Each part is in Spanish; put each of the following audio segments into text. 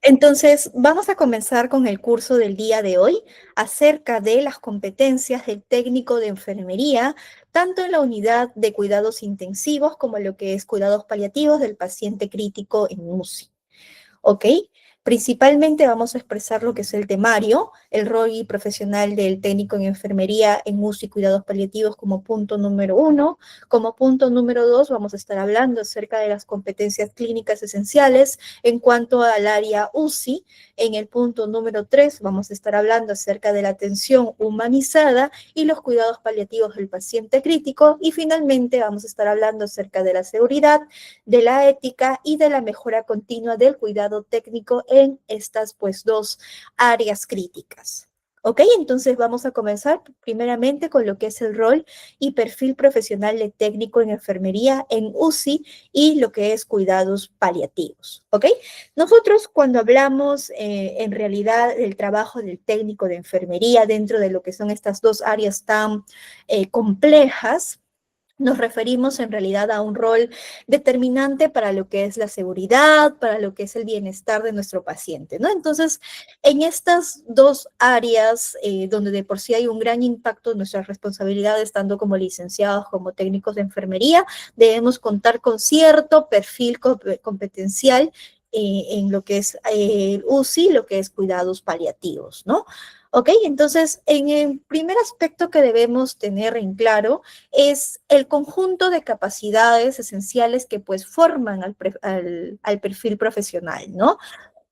Entonces, vamos a comenzar con el curso del día de hoy acerca de las competencias del técnico de enfermería, tanto en la unidad de cuidados intensivos como en lo que es cuidados paliativos del paciente crítico en UCI. ¿Ok? Principalmente vamos a expresar lo que es el temario, el rol y profesional del técnico en enfermería en UCI y cuidados paliativos como punto número 1. Como punto número 2 vamos a estar hablando acerca de las competencias clínicas esenciales en cuanto al área UCI. En el punto número 3 vamos a estar hablando acerca de la atención humanizada y los cuidados paliativos del paciente crítico. Y finalmente vamos a estar hablando acerca de la seguridad, de la ética y de la mejora continua del cuidado técnico en estas pues dos áreas críticas. ¿Ok? Entonces vamos a comenzar primeramente con lo que es el rol y perfil profesional de técnico en enfermería en UCI y lo que es cuidados paliativos. ¿Ok? Nosotros cuando hablamos en realidad del trabajo del técnico de enfermería dentro de lo que son estas dos áreas tan complejas, nos referimos en realidad a un rol determinante para lo que es la seguridad, para lo que es el bienestar de nuestro paciente, ¿no? Entonces, en estas dos áreas, donde de por sí hay un gran impacto en nuestras responsabilidades, tanto como licenciados como técnicos de enfermería, debemos contar con cierto perfil competencial en lo que es UCI, lo que es cuidados paliativos, ¿no? ¿Ok? Entonces, en el primer aspecto que debemos tener en claro es el conjunto de capacidades esenciales que pues forman al perfil profesional, ¿no?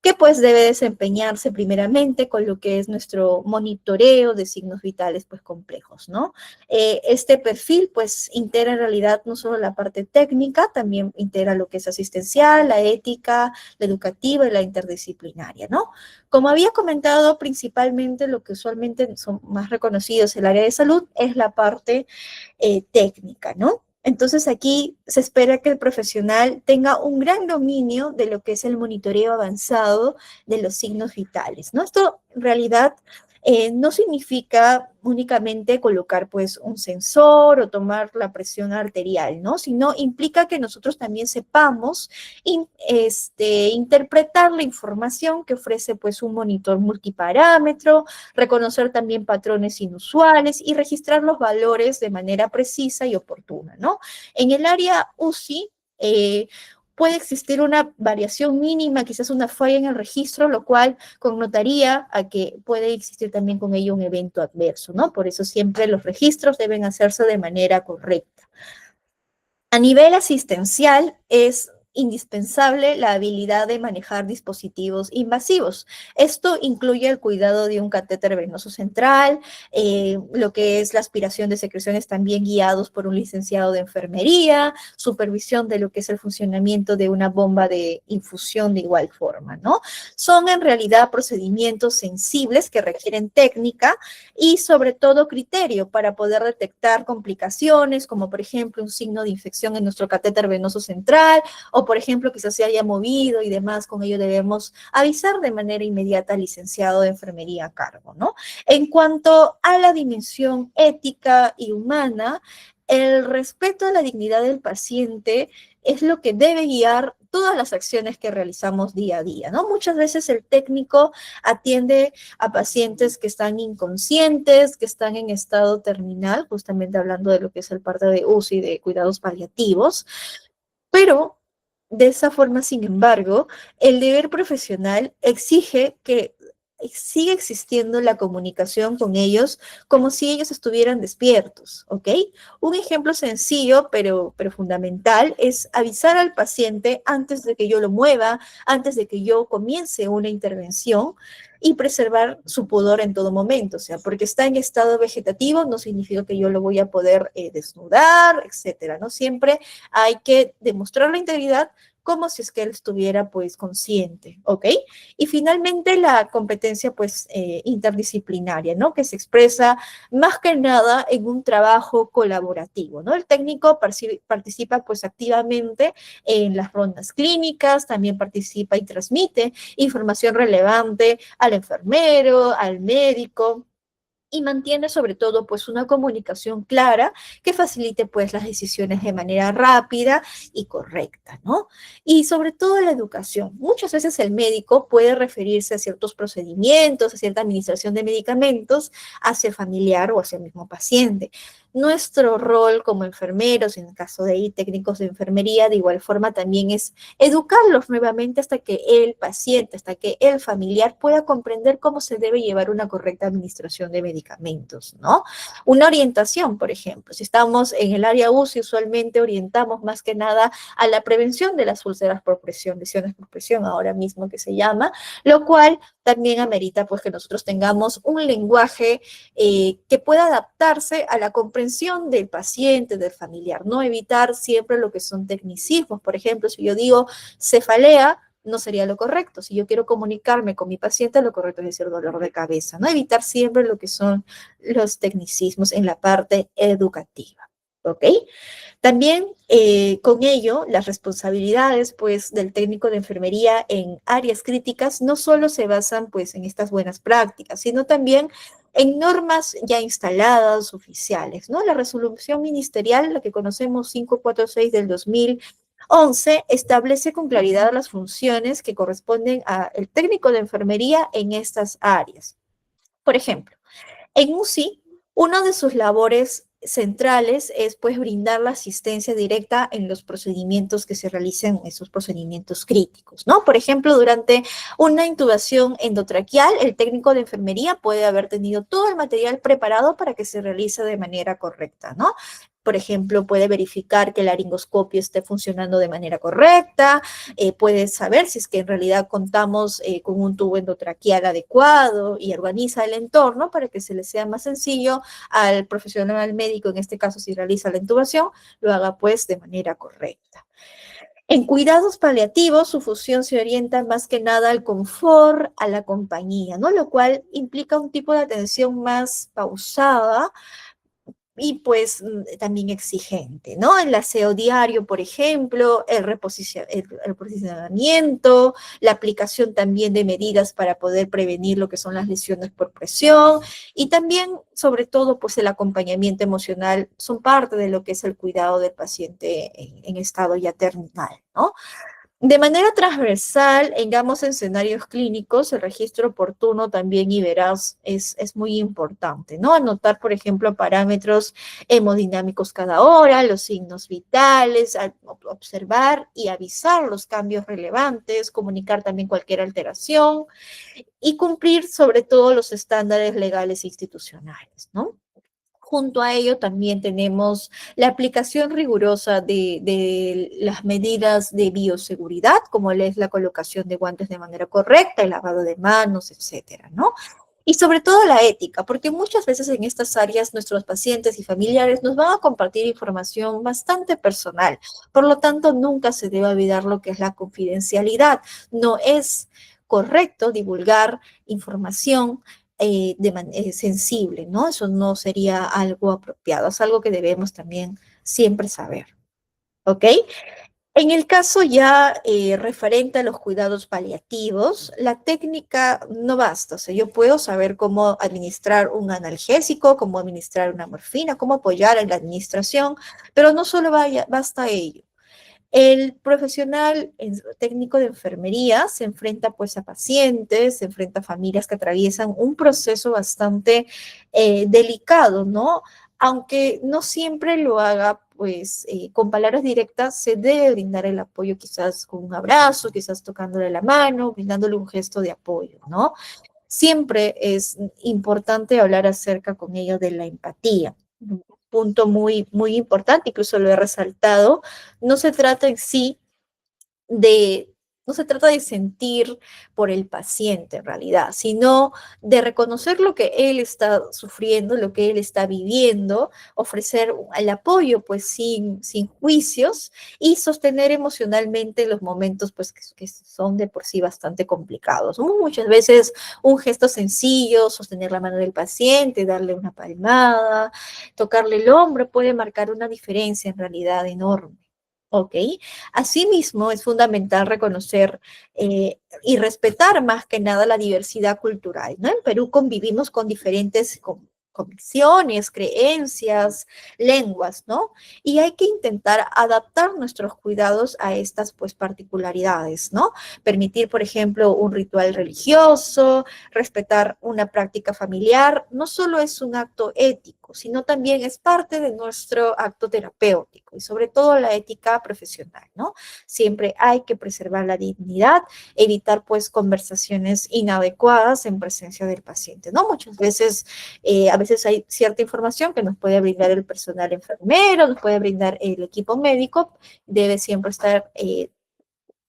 Que pues debe desempeñarse primeramente con lo que es nuestro monitoreo de signos vitales pues complejos, ¿no? Este perfil pues integra en realidad no solo la parte técnica, también integra lo que es asistencial, la ética, la educativa y la interdisciplinaria, ¿no? Como había comentado, principalmente lo que usualmente son más reconocidos en el área de salud es la parte técnica, ¿no? Entonces aquí se espera que el profesional tenga un gran dominio de lo que es el monitoreo avanzado de los signos vitales, ¿no? Esto en realidad no significa únicamente colocar pues un sensor o tomar la presión arterial, ¿no? Sino implica que nosotros también sepamos interpretar la información que ofrece pues un monitor multiparámetro, reconocer también patrones inusuales y registrar los valores de manera precisa y oportuna, ¿no? En el área UCI, puede existir una variación mínima, quizás una falla en el registro, lo cual connotaría a que puede existir también con ello un evento adverso, ¿no? Por eso siempre los registros deben hacerse de manera correcta. A nivel asistencial es indispensable la habilidad de manejar dispositivos invasivos. Esto incluye el cuidado de un catéter venoso central, lo que es la aspiración de secreciones también guiados por un licenciado de enfermería, supervisión de lo que es el funcionamiento de una bomba de infusión de igual forma, ¿no? Son en realidad procedimientos sensibles que requieren técnica y sobre todo criterio para poder detectar complicaciones, como por ejemplo un signo de infección en nuestro catéter venoso central, o por ejemplo quizás se haya movido y demás, con ello debemos avisar de manera inmediata al licenciado de enfermería a cargo, ¿no? En cuanto a la dimensión ética y humana, el respeto a la dignidad del paciente es lo que debe guiar todas las acciones que realizamos día a día, ¿no? Muchas veces el técnico atiende a pacientes que están inconscientes, que están en estado terminal, justamente hablando de lo que es el parte de UCI, de cuidados paliativos, pero de esa forma, sin embargo, el deber profesional exige que siga existiendo la comunicación con ellos como si ellos estuvieran despiertos, ¿ok? Un ejemplo sencillo, pero fundamental, es avisar al paciente antes de que yo lo mueva, antes de que yo comience una intervención y preservar su pudor en todo momento, o sea, porque está en estado vegetativo no significa que yo lo voy a poder desnudar, etcétera, ¿no? Siempre hay que demostrar la integridad como si es que él estuviera pues consciente, ¿ok? Y finalmente la competencia pues interdisciplinaria, ¿no? Que se expresa más que nada en un trabajo colaborativo, ¿no? El técnico participa pues activamente en las rondas clínicas, también participa y transmite información relevante al enfermero, al médico, y mantiene sobre todo pues una comunicación clara que facilite pues las decisiones de manera rápida y correcta, ¿no? Y sobre todo la educación. Muchas veces el médico puede referirse a ciertos procedimientos, a cierta administración de medicamentos hacia el familiar o hacia el mismo paciente. Nuestro rol como enfermeros, en el caso de ahí técnicos de enfermería, de igual forma también es educarlos nuevamente hasta que el paciente, hasta que el familiar pueda comprender cómo se debe llevar una correcta administración de medicamentos, ¿no? Una orientación, por ejemplo, si estamos en el área UCI, usualmente orientamos más que nada a la prevención de las úlceras por presión, lesiones por presión, ahora mismo que se llama, lo cual también amerita pues que nosotros tengamos un lenguaje que pueda adaptarse a la comprensión del paciente, del familiar, no evitar siempre lo que son tecnicismos. Por ejemplo, si yo digo cefalea, no sería lo correcto. Si yo quiero comunicarme con mi paciente, lo correcto es decir dolor de cabeza, ¿no? Evitar siempre lo que son los tecnicismos en la parte educativa, ¿ok? También con ello, las responsabilidades pues, del técnico de enfermería en áreas críticas no solo se basan pues, en estas buenas prácticas, sino también en normas ya instaladas, oficiales, ¿no? La resolución ministerial, la que conocemos 546 del 2011, establece con claridad las funciones que corresponden al técnico de enfermería en estas áreas. Por ejemplo, en UCI, una de sus labores centrales es pues brindar la asistencia directa en los procedimientos que se realicen, esos procedimientos críticos, ¿no? Por ejemplo, durante una intubación endotraqueal, el técnico de enfermería puede haber tenido todo el material preparado para que se realice de manera correcta, ¿no? Por ejemplo, puede verificar que el laringoscopio esté funcionando de manera correcta, puede saber si es que en realidad contamos con un tubo endotraqueal adecuado y organiza el entorno para que se le sea más sencillo al profesional médico, en este caso si realiza la intubación, lo haga pues de manera correcta. En cuidados paliativos, su función se orienta más que nada al confort, a la compañía, ¿no? Lo cual implica un tipo de atención más pausada, y pues también exigente, ¿no? El aseo diario, por ejemplo, el posicionamiento, la aplicación también de medidas para poder prevenir lo que son las lesiones por presión y también, sobre todo, pues el acompañamiento emocional son parte de lo que es el cuidado del paciente en estado ya terminal, ¿no? De manera transversal, en ambos escenarios clínicos, el registro oportuno también y veraz es muy importante, ¿no? Anotar, por ejemplo, parámetros hemodinámicos cada hora, los signos vitales, observar y avisar los cambios relevantes, comunicar también cualquier alteración y cumplir sobre todo los estándares legales e institucionales, ¿no? Junto a ello también tenemos la aplicación rigurosa de las medidas de bioseguridad, como es la colocación de guantes de manera correcta, el lavado de manos, etcétera, ¿no? Y sobre todo la ética, porque muchas veces en estas áreas nuestros pacientes y familiares nos van a compartir información bastante personal. Por lo tanto, nunca se debe olvidar lo que es la confidencialidad. No es correcto divulgar información sensible, ¿no? Eso no sería algo apropiado, es algo que debemos también siempre saber, ¿ok? En el caso ya referente a los cuidados paliativos, la técnica no basta. O sea, yo puedo saber cómo administrar un analgésico, cómo administrar una morfina, cómo apoyar en la administración, pero no solo basta ello. El profesional técnico de enfermería se enfrenta pues a pacientes, se enfrenta a familias que atraviesan un proceso bastante delicado, ¿no? Aunque no siempre lo haga pues con palabras directas, se debe brindar el apoyo quizás con un abrazo, quizás tocándole la mano, brindándole un gesto de apoyo, ¿no? Siempre es importante hablar acerca con ellos de la empatía. Un punto muy importante, incluso lo he resaltado, no se trata en sí de, no se trata de sentir por el paciente en realidad, sino de reconocer lo que él está sufriendo, lo que él está viviendo, ofrecer el apoyo pues sin juicios y sostener emocionalmente los momentos pues que son de por sí bastante complicados. Muchas veces un gesto sencillo, sostener la mano del paciente, darle una palmada, tocarle el hombro puede marcar una diferencia en realidad enorme. ¿Ok? Asimismo, es fundamental reconocer y respetar más que nada la diversidad cultural, ¿no? En Perú convivimos con diferentes convicciones, creencias, lenguas, ¿no? Y hay que intentar adaptar nuestros cuidados a estas, pues, particularidades, ¿no? Permitir, por ejemplo, un ritual religioso, respetar una práctica familiar, no solo es un acto ético, sino también es parte de nuestro acto terapéutico y sobre todo la ética profesional, ¿no? Siempre hay que preservar la dignidad, evitar, pues, conversaciones inadecuadas en presencia del paciente, ¿no? Muchas veces, a veces hay cierta información que nos puede brindar el personal enfermero, nos puede brindar el equipo médico, debe siempre estar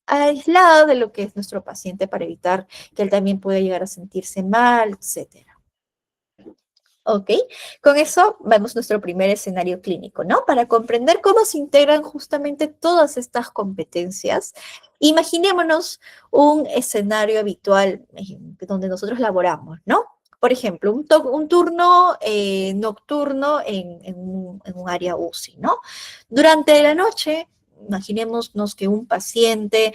aislado de lo que es nuestro paciente para evitar que él también pueda llegar a sentirse mal, etcétera. ¿Ok? Con eso vemos nuestro primer escenario clínico, ¿no? Para comprender cómo se integran justamente todas estas competencias, imaginémonos un escenario habitual donde nosotros laboramos, ¿no? Por ejemplo, un turno nocturno en un área UCI, ¿no? Durante la noche, imaginémonos que un paciente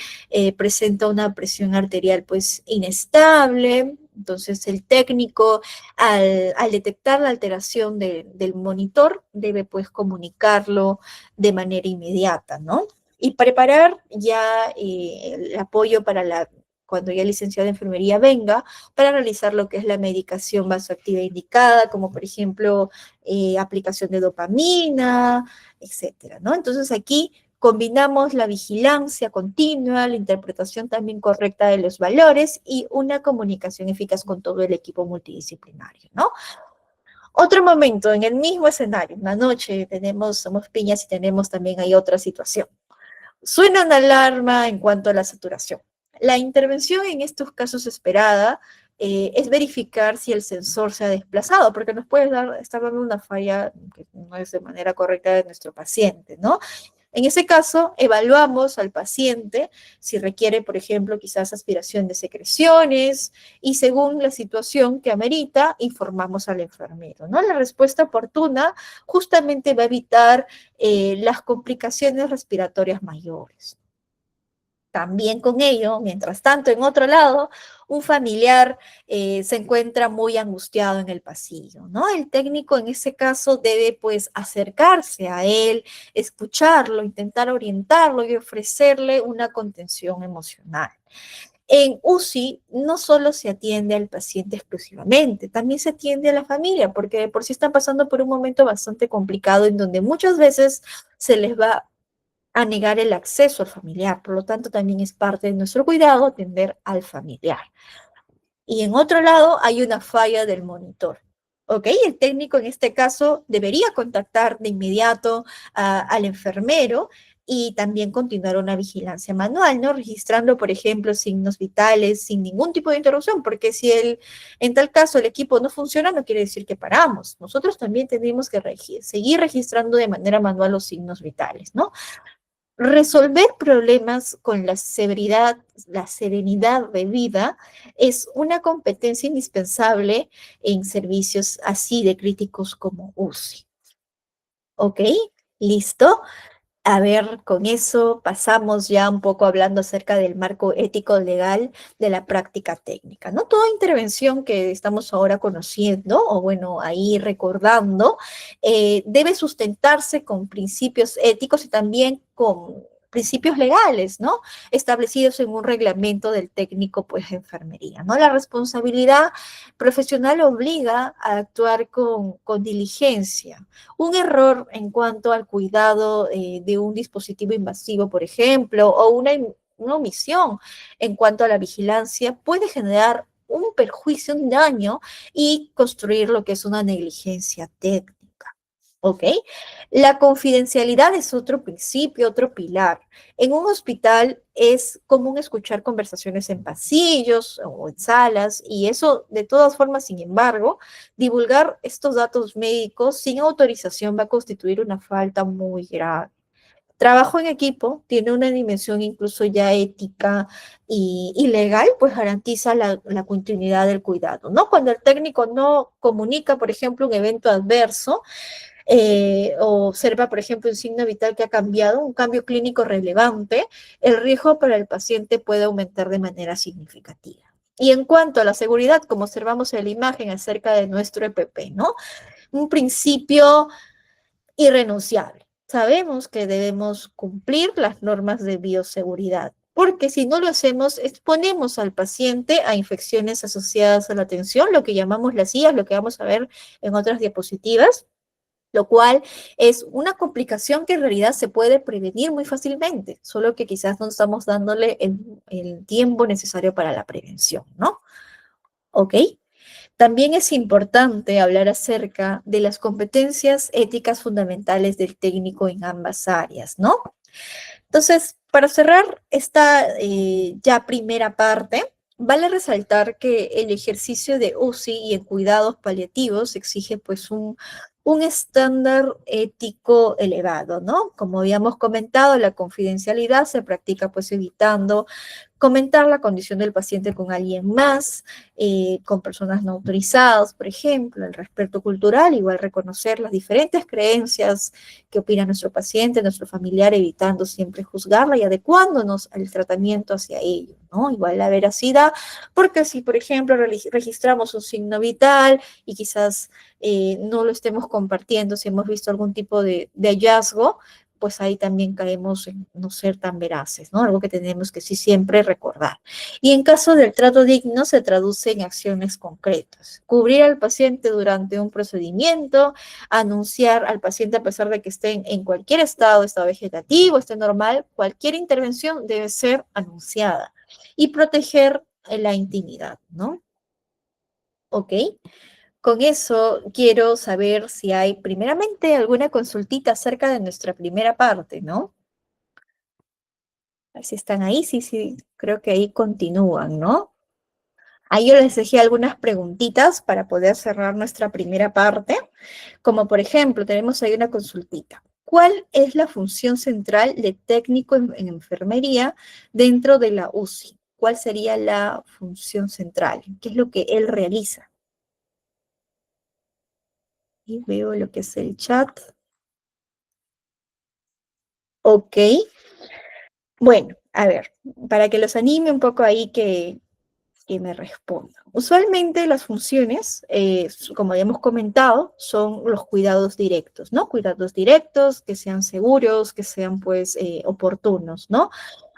presenta una presión arterial pues inestable, entonces el técnico al detectar la alteración del monitor, debe pues comunicarlo de manera inmediata, ¿no? Y preparar ya el apoyo para cuando ya el licenciado de enfermería venga, para realizar lo que es la medicación vasoactiva indicada, como por ejemplo aplicación de dopamina, etcétera, ¿no? Entonces aquí combinamos la vigilancia continua, la interpretación también correcta de los valores y una comunicación eficaz con todo el equipo multidisciplinario, ¿no? Otro momento, en el mismo escenario, una noche somos piñas y tenemos también ahí otra situación. Suena una alarma en cuanto a la saturación. La intervención en estos casos esperada es verificar si el sensor se ha desplazado, porque nos puede estar dando una falla que no es de manera correcta de nuestro paciente, ¿no? En ese caso, evaluamos al paciente si requiere, por ejemplo, quizás aspiración de secreciones y según la situación que amerita, informamos al enfermero, ¿no? La respuesta oportuna justamente va a evitar las complicaciones respiratorias mayores. También con ello, mientras tanto, en otro lado, un familiar se encuentra muy angustiado en el pasillo, ¿no? El técnico en ese caso debe pues acercarse a él, escucharlo, intentar orientarlo y ofrecerle una contención emocional. En UCI no solo se atiende al paciente exclusivamente, también se atiende a la familia, porque de por sí están pasando por un momento bastante complicado en donde muchas veces se les va a negar el acceso al familiar. Por lo tanto, también es parte de nuestro cuidado atender al familiar. Y en otro lado hay una falla del monitor. ¿Ok? El técnico en este caso debería contactar de inmediato al enfermero y también continuar una vigilancia manual, ¿no? Registrando, por ejemplo, signos vitales sin ningún tipo de interrupción, porque si en tal caso el equipo no funciona, no quiere decir que paramos. Nosotros también tenemos que seguir registrando de manera manual los signos vitales, ¿no? Resolver problemas con la serenidad debida es una competencia indispensable en servicios así de críticos como UCI. ¿Ok? ¿Listo? A ver, con eso pasamos ya un poco hablando acerca del marco ético legal de la práctica técnica, ¿no? Toda intervención que estamos ahora conociendo, o bueno, ahí recordando, debe sustentarse con principios éticos y también con principios legales, ¿no? Establecidos en un reglamento del técnico, pues, de enfermería, ¿no? La responsabilidad profesional obliga a actuar con diligencia. Un error en cuanto al cuidado de un dispositivo invasivo, por ejemplo, o una omisión en cuanto a la vigilancia puede generar un perjuicio, un daño y construir lo que es una negligencia técnica. ¿Ok? La confidencialidad es otro principio, otro pilar. En un hospital es común escuchar conversaciones en pasillos o en salas y eso de todas formas, sin embargo, divulgar estos datos médicos sin autorización va a constituir una falta muy grave. Trabajo en equipo tiene una dimensión incluso ya ética y legal, pues garantiza la continuidad del cuidado, ¿no? Cuando el técnico no comunica, por ejemplo, un evento adverso, o observa, por ejemplo, un signo vital que ha cambiado, un cambio clínico relevante, el riesgo para el paciente puede aumentar de manera significativa. Y en cuanto a la seguridad, como observamos en la imagen acerca de nuestro EPP, ¿no? Un principio irrenunciable. Sabemos que debemos cumplir las normas de bioseguridad, porque si no lo hacemos, exponemos al paciente a infecciones asociadas a la atención, lo que llamamos las IAS, lo que vamos a ver en otras diapositivas, lo cual es una complicación que en realidad se puede prevenir muy fácilmente, solo que quizás no estamos dándole el tiempo necesario para la prevención, ¿no? ¿Ok? También es importante hablar acerca de las competencias éticas fundamentales del técnico en ambas áreas, ¿no? Entonces, para cerrar esta ya primera parte, vale resaltar que el ejercicio de UCI y en cuidados paliativos exige pues un estándar ético elevado, ¿no? Como habíamos comentado, la confidencialidad se practica pues evitando comentar la condición del paciente con alguien más, con personas no autorizadas, por ejemplo, el respeto cultural, igual reconocer las diferentes creencias que opina nuestro paciente, nuestro familiar, evitando siempre juzgarla y adecuándonos al tratamiento hacia ello, ¿no? Igual la veracidad, porque si, por ejemplo, registramos un signo vital y quizás no lo estemos compartiendo, si hemos visto algún tipo de hallazgo, pues ahí también caemos en no ser tan veraces, ¿no? Algo que tenemos que sí siempre recordar. Y en caso del trato digno, se traduce en acciones concretas. Cubrir al paciente durante un procedimiento, anunciar al paciente a pesar de que esté en cualquier estado vegetativo, esté normal, cualquier intervención debe ser anunciada y proteger la intimidad, ¿no? ¿Ok? Con eso quiero saber si hay primeramente alguna consultita acerca de nuestra primera parte, ¿no? A ver si están ahí, sí, sí, creo que ahí continúan, ¿no? Ahí yo les dejé algunas preguntitas para poder cerrar nuestra primera parte, como por ejemplo, tenemos ahí una consultita. ¿Cuál es la función central de técnico en enfermería dentro de la UCI? ¿Cuál sería la función central? ¿Qué es lo que él realiza? Y veo lo que es el chat. Ok. Bueno, a ver, para que los anime un poco ahí que me respondan. Usualmente las funciones, como habíamos comentado, son los cuidados directos, ¿no? Cuidados directos, que sean seguros, que sean pues oportunos, ¿no?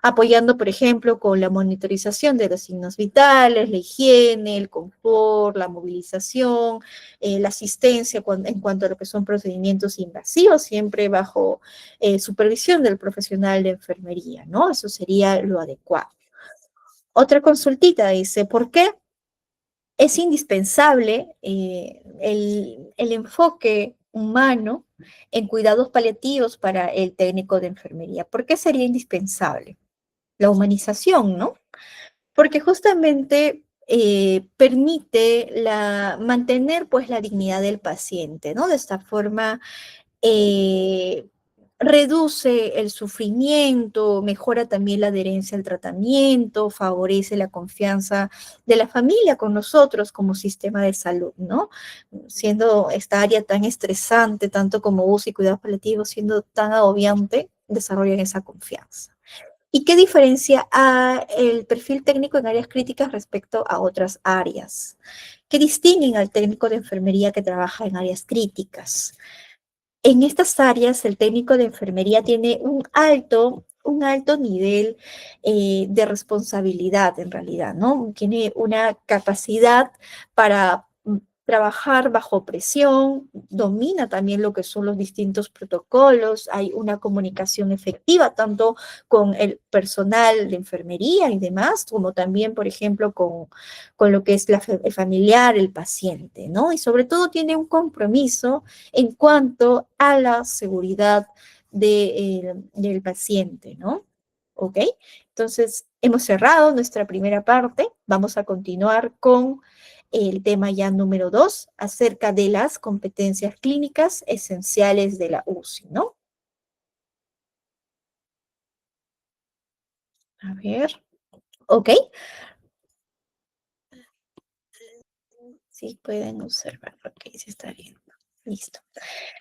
Apoyando, por ejemplo, con la monitorización de los signos vitales, la higiene, el confort, la movilización, la asistencia en cuanto a lo que son procedimientos invasivos, siempre bajo supervisión del profesional de enfermería, ¿no? Eso sería lo adecuado. Otra consultita dice, ¿por qué es indispensable el enfoque humano en cuidados paliativos para el técnico de enfermería? ¿Por qué sería indispensable? La humanización, ¿no? Porque justamente permite mantener pues la dignidad del paciente, ¿no? De esta forma eh, reduce el sufrimiento, mejora también la adherencia al tratamiento, favorece la confianza de la familia con nosotros como sistema de salud, ¿no? Siendo esta área tan estresante, tanto como UCI y cuidados paliativos, siendo tan agobiante, desarrollan esa confianza. ¿Y qué diferencia a el perfil técnico en áreas críticas respecto a otras áreas? ¿Qué distinguen al técnico de enfermería que trabaja en áreas críticas? En estas áreas, el técnico de enfermería tiene un alto nivel de responsabilidad en realidad, ¿no? Tiene una capacidad para trabajar bajo presión, domina también lo que son los distintos protocolos, hay una comunicación efectiva tanto con el personal de enfermería y demás, como también, por ejemplo, con lo que es el familiar, el paciente, ¿no? Y sobre todo tiene un compromiso en cuanto a la seguridad del paciente, ¿no? ¿Ok? Entonces, hemos cerrado nuestra primera parte. Vamos a continuar con el tema ya número 2, acerca de las competencias clínicas esenciales de la UCI, ¿no? A ver, ¿ok? Sí, pueden observar, ok, sí está bien. Listo.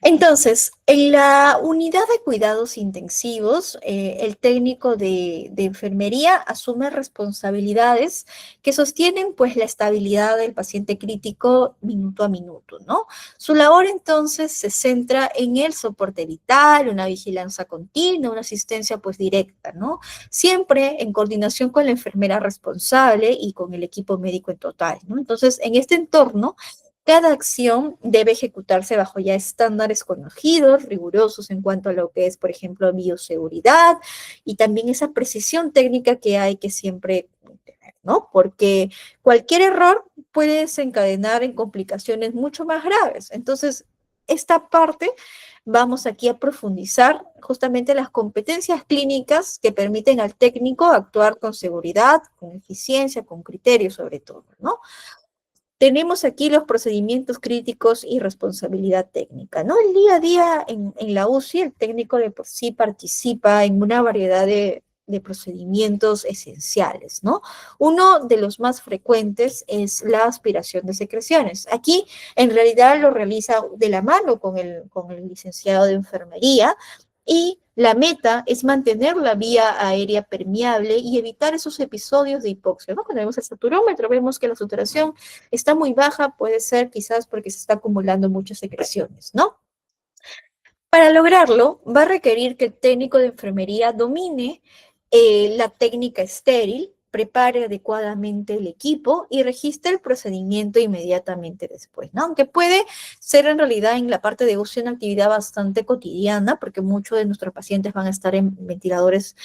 Entonces, en la unidad de cuidados intensivos, el técnico de enfermería asume responsabilidades que sostienen pues la estabilidad del paciente crítico minuto a minuto, ¿no? Su labor entonces se centra en el soporte vital, una vigilancia continua, una asistencia pues directa, ¿no? Siempre en coordinación con la enfermera responsable y con el equipo médico en total, ¿no? Entonces, en este entorno, cada acción debe ejecutarse bajo ya estándares conocidos, rigurosos en cuanto a lo que es, por ejemplo, bioseguridad y también esa precisión técnica que hay que siempre tener, ¿no? Porque cualquier error puede desencadenar en complicaciones mucho más graves. Entonces, esta parte vamos aquí a profundizar justamente las competencias clínicas que permiten al técnico actuar con seguridad, con eficiencia, con criterio sobre todo, ¿no? Tenemos aquí los procedimientos críticos y responsabilidad técnica, ¿no? El día a día en la UCI, el técnico de por sí participa en una variedad de procedimientos esenciales, ¿no? Uno de los más frecuentes es la aspiración de secreciones. Aquí, en realidad, lo realiza de la mano con el licenciado de enfermería, y la meta es mantener la vía aérea permeable y evitar esos episodios de hipoxia, ¿no? Cuando vemos el saturómetro, vemos que la saturación está muy baja, puede ser quizás porque se está acumulando muchas secreciones, ¿no? Para lograrlo, va a requerir que el técnico de enfermería domine la técnica estéril, prepare adecuadamente el equipo y registre el procedimiento inmediatamente después, ¿no? Aunque puede ser en realidad en la parte de uso una actividad bastante cotidiana, porque muchos de nuestros pacientes van a estar en ventiladores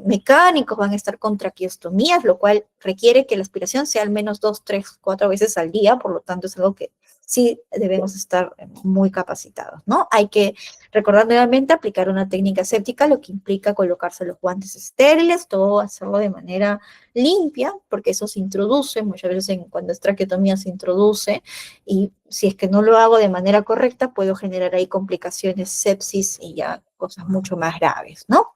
mecánicos, van a estar con traqueostomías, lo cual requiere que la aspiración sea al menos 2, 3, 4 veces al día, por lo tanto es algo que sí debemos estar muy capacitados, ¿no? Hay que recordar nuevamente aplicar una técnica séptica, lo que implica colocarse los guantes estériles, todo hacerlo de manera limpia, porque eso se introduce, muchas veces cuando es traqueotomía se introduce, y si es que no lo hago de manera correcta, puedo generar ahí complicaciones, sepsis y ya cosas mucho más graves, ¿no?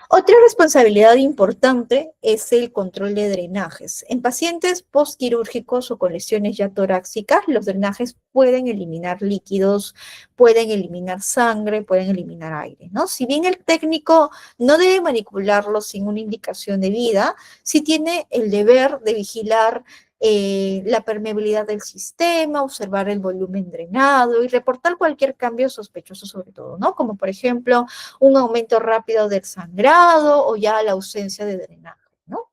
Otra responsabilidad importante es el control de drenajes. En pacientes postquirúrgicos o con lesiones ya torácicas, los drenajes pueden eliminar líquidos, pueden eliminar sangre, pueden eliminar aire, ¿no? Si bien el técnico no debe manipularlos sin una indicación de vida, sí tiene el deber de vigilar la permeabilidad del sistema, observar el volumen drenado y reportar cualquier cambio sospechoso sobre todo, ¿no? Como por ejemplo un aumento rápido del sangrado o ya la ausencia de drenaje, ¿no?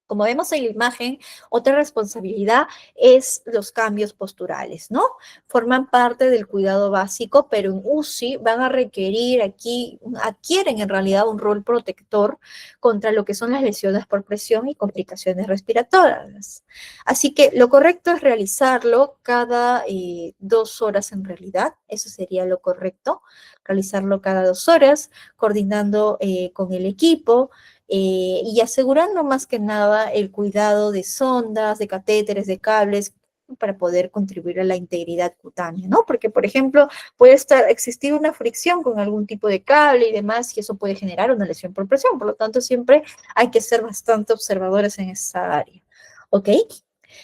Como vemos en la imagen, otra responsabilidad es los cambios posturales, ¿no? Forman parte del cuidado básico, pero en UCI van a requerir aquí, adquieren en realidad un rol protector contra lo que son las lesiones por presión y complicaciones respiratorias. Así que lo correcto es realizarlo cada 2 horas en realidad, eso sería lo correcto, realizarlo cada 2 horas, coordinando con el equipo, y asegurando más que nada el cuidado de sondas, de catéteres, de cables, para poder contribuir a la integridad cutánea, ¿no? Porque, por ejemplo, puede existir una fricción con algún tipo de cable y demás, y eso puede generar una lesión por presión. Por lo tanto, siempre hay que ser bastante observadores en esa área, ¿ok?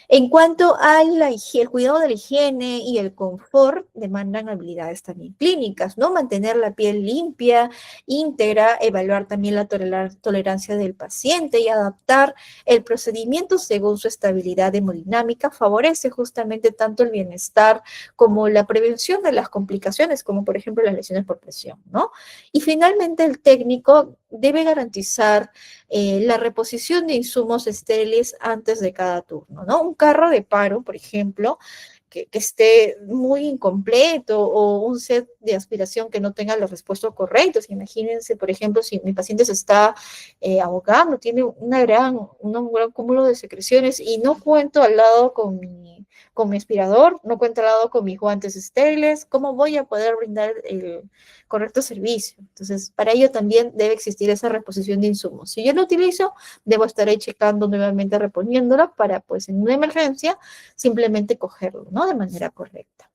En cuanto al el cuidado de la higiene y el confort, demandan habilidades también clínicas, ¿no? Mantener la piel limpia, íntegra, evaluar también la tolerancia del paciente y adaptar el procedimiento según su estabilidad hemodinámica, favorece justamente tanto el bienestar como la prevención de las complicaciones, como por ejemplo las lesiones por presión, ¿no? Y finalmente el técnico debe garantizar la reposición de insumos estériles antes de cada turno, ¿no? Un carro de paro, por ejemplo, que esté muy incompleto o un set de aspiración que no tenga los repuestos correctos. Imagínense, por ejemplo, si mi paciente se está ahogando, tiene un gran cúmulo de secreciones y no cuento al lado con mi aspirador, no cuento al lado con mis guantes estériles, ¿cómo voy a poder brindar el correcto servicio? Entonces, para ello también debe existir esa reposición de insumos. Si yo lo utilizo, debo estar ahí checando nuevamente, reponiéndolo para, pues, en una emergencia, simplemente cogerlo, ¿no? De manera correcta.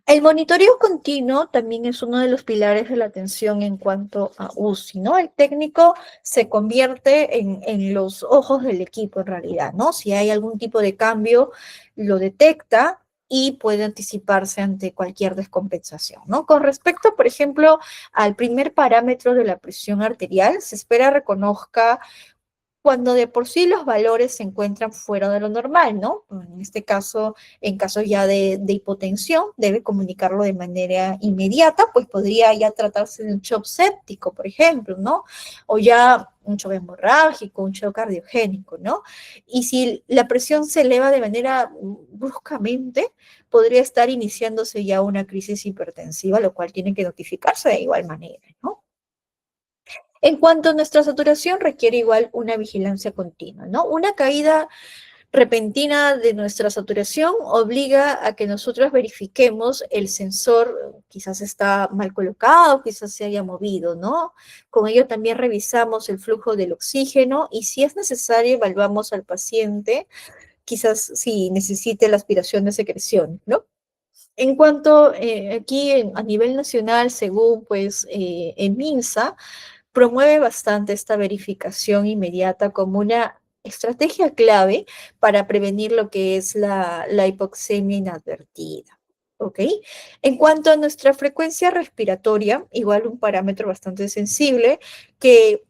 El monitoreo continuo también es uno de los pilares de la atención en cuanto a UCI, ¿no? El técnico se convierte en los ojos del equipo en realidad, ¿no? Si hay algún tipo de cambio, lo detecta y puede anticiparse ante cualquier descompensación, ¿no? Con respecto, por ejemplo, al primer parámetro de la presión arterial, se espera reconozca cuando de por sí los valores se encuentran fuera de lo normal, ¿no? En este caso, en caso ya de hipotensión, debe comunicarlo de manera inmediata, pues podría ya tratarse de un shock séptico, por ejemplo, ¿no? O ya un shock hemorrágico, un shock cardiogénico, ¿no? Y si la presión se eleva de manera bruscamente, podría estar iniciándose ya una crisis hipertensiva, lo cual tiene que notificarse de igual manera, ¿no? En cuanto a nuestra saturación, requiere igual una vigilancia continua, ¿no? Una caída repentina de nuestra saturación obliga a que nosotros verifiquemos el sensor, quizás está mal colocado, quizás se haya movido, ¿no? Con ello también revisamos el flujo del oxígeno y si es necesario evaluamos al paciente, quizás si necesite la aspiración de secreción, ¿no? En cuanto aquí a nivel nacional, según pues el MINSA, promueve bastante esta verificación inmediata como una estrategia clave para prevenir lo que es la hipoxemia inadvertida. ¿Ok? En cuanto a nuestra frecuencia respiratoria, igual un parámetro bastante sensible que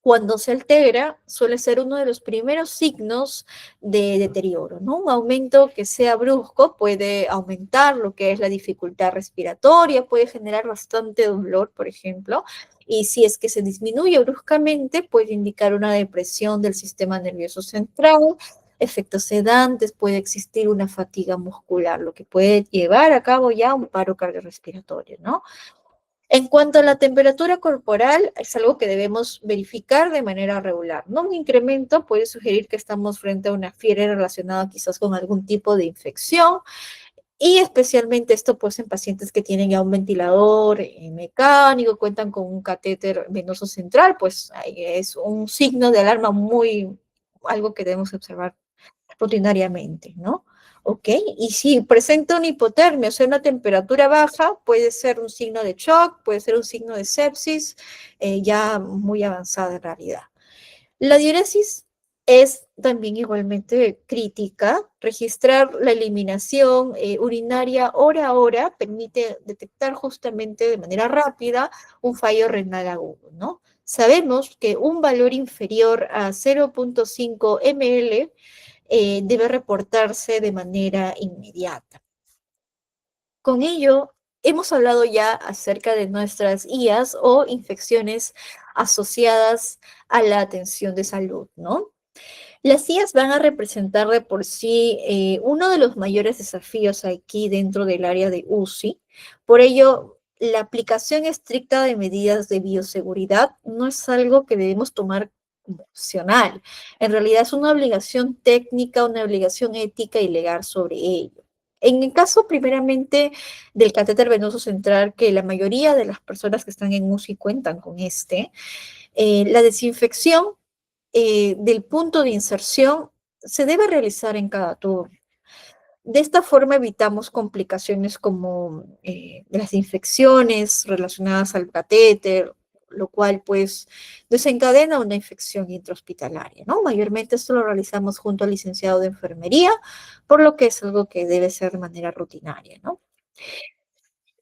cuando se altera, suele ser uno de los primeros signos de deterioro, ¿no? Un aumento que sea brusco puede aumentar lo que es la dificultad respiratoria, puede generar bastante dolor, por ejemplo, y si es que se disminuye bruscamente, puede indicar una depresión del sistema nervioso central, efectos sedantes, puede existir una fatiga muscular, lo que puede llevar a cabo ya un paro cardiorrespiratorio, ¿no? En cuanto a la temperatura corporal, es algo que debemos verificar de manera regular, ¿no? Un incremento puede sugerir que estamos frente a una fiebre relacionada quizás con algún tipo de infección y especialmente esto pues en pacientes que tienen ya un ventilador mecánico, cuentan con un catéter venoso central, pues es un signo de alarma muy, algo que debemos observar rutinariamente, ¿no? ¿Ok? Y si presenta una hipotermia, o sea, una temperatura baja, puede ser un signo de shock, puede ser un signo de sepsis, ya muy avanzada en realidad. La diuresis es también igualmente crítica. Registrar la eliminación urinaria hora a hora permite detectar justamente de manera rápida un fallo renal agudo, ¿no? Sabemos que un valor inferior a 0.5 ml debe reportarse de manera inmediata. Con ello, hemos hablado ya acerca de nuestras IAs o infecciones asociadas a la atención de salud, ¿no? Las IAs van a representar de por sí uno de los mayores desafíos aquí dentro del área de UCI. Por ello, la aplicación estricta de medidas de bioseguridad no es algo que debemos tomar como opcional. En realidad es una obligación técnica, una obligación ética y legal sobre ello. En el caso primeramente del catéter venoso central, que la mayoría de las personas que están en UCI cuentan con la desinfección del punto de inserción se debe realizar en cada turno. De esta forma evitamos complicaciones como las infecciones relacionadas al catéter, lo cual pues desencadena una infección intrahospitalaria, ¿no? Mayormente esto lo realizamos junto al licenciado de enfermería, por lo que es algo que debe ser de manera rutinaria, ¿no?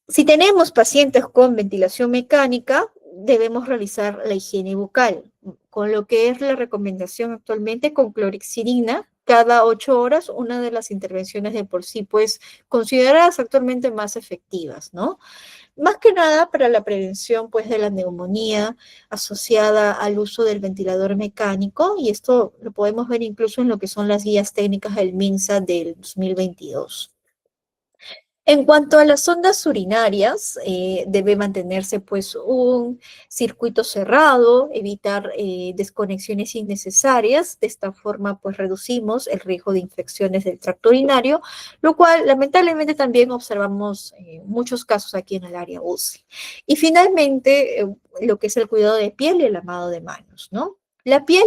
Si tenemos pacientes con ventilación mecánica, debemos realizar la higiene bucal, con lo que es la recomendación actualmente con clorexidina cada 8 horas, una de las intervenciones de por sí, pues consideradas actualmente más efectivas, ¿no? Más que nada para la prevención, pues, de la neumonía asociada al uso del ventilador mecánico, y esto lo podemos ver incluso en lo que son las guías técnicas del MINSA del 2022. En cuanto a las sondas urinarias, debe mantenerse pues un circuito cerrado, evitar desconexiones innecesarias. De esta forma pues reducimos el riesgo de infecciones del tracto urinario, lo cual lamentablemente también observamos muchos casos aquí en el área UCI. Y finalmente, lo que es el cuidado de piel y el lavado de manos, ¿no? La piel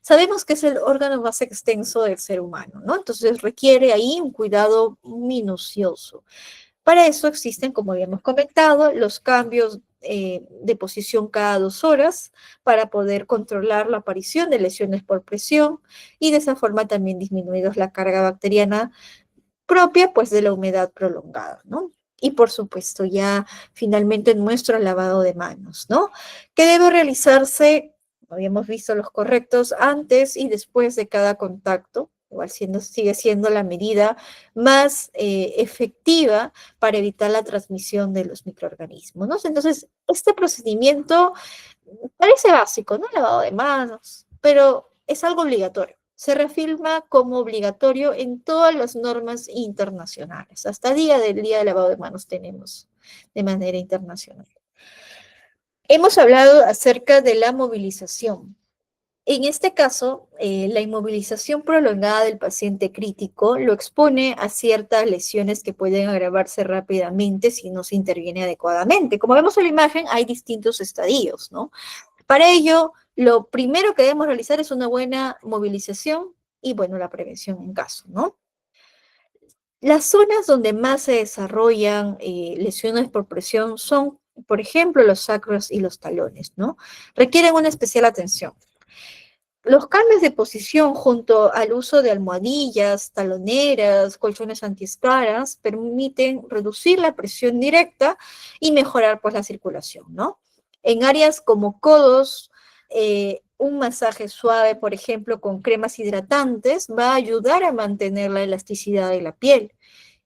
sabemos que es el órgano más extenso del ser humano, ¿no? Entonces requiere ahí un cuidado minucioso. Para eso existen, como habíamos comentado, los cambios de posición cada 2 horas para poder controlar la aparición de lesiones por presión y de esa forma también disminuir la carga bacteriana propia pues de la humedad prolongada, ¿no? Y por supuesto ya finalmente nuestro lavado de manos, ¿no? Que debe realizarse, habíamos visto los correctos antes y después de cada contacto, igual sigue siendo la medida más efectiva para evitar la transmisión de los microorganismos, ¿no? Entonces, este procedimiento parece básico, ¿no? Lavado de manos, pero es algo obligatorio. Se reafirma como obligatorio en todas las normas internacionales. Hasta día del día de lavado de manos tenemos de manera internacional. Hemos hablado acerca de la movilización. En este caso, la inmovilización prolongada del paciente crítico lo expone a ciertas lesiones que pueden agravarse rápidamente si no se interviene adecuadamente. Como vemos en la imagen, hay distintos estadios, ¿no? Para ello, lo primero que debemos realizar es una buena movilización y, bueno, la prevención en caso, ¿no? Las zonas donde más se desarrollan lesiones por presión son, por ejemplo, los sacros y los talones, ¿no? Requieren una especial atención. Los cambios de posición junto al uso de almohadillas, taloneras, colchones antiescaras permiten reducir la presión directa y mejorar pues la circulación, ¿no? En áreas como codos, un masaje suave, por ejemplo, con cremas hidratantes, va a ayudar a mantener la elasticidad de la piel.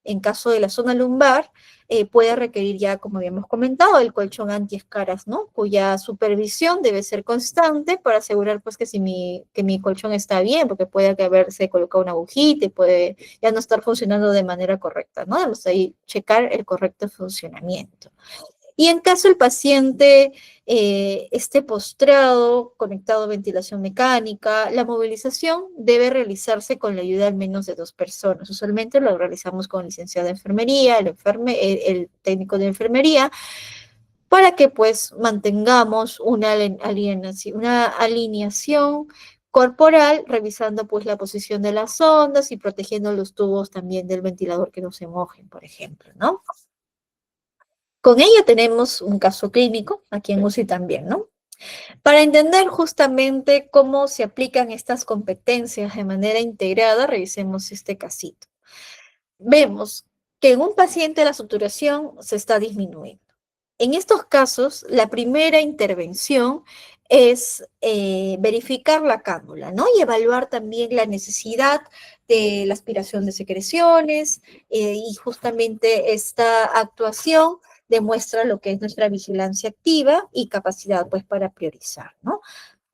En caso de la zona lumbar, puede requerir ya, como habíamos comentado, el colchón antiescaras, ¿no? Cuya supervisión debe ser constante para asegurar, pues, que mi colchón está bien, porque puede que haberse colocado una agujita y puede ya no estar funcionando de manera correcta, ¿no? Debemos ahí checar el correcto funcionamiento. Y en caso el paciente esté postrado, conectado a ventilación mecánica, la movilización debe realizarse con la ayuda al menos de 2 personas. Usualmente lo realizamos con el licenciado de enfermería, el técnico de enfermería, para que pues mantengamos una alineación corporal, revisando pues la posición de las ondas y protegiendo los tubos también del ventilador que no se mojen, por ejemplo, ¿no? Con ello tenemos un caso clínico, aquí en UCI también, ¿no? Para entender justamente cómo se aplican estas competencias de manera integrada, revisemos este casito. Vemos que en un paciente la saturación se está disminuyendo. En estos casos, la primera intervención es verificar la cánula, ¿no? Y evaluar también la necesidad de la aspiración de secreciones y justamente esta actuación demuestra lo que es nuestra vigilancia activa y capacidad, pues, para priorizar, ¿no?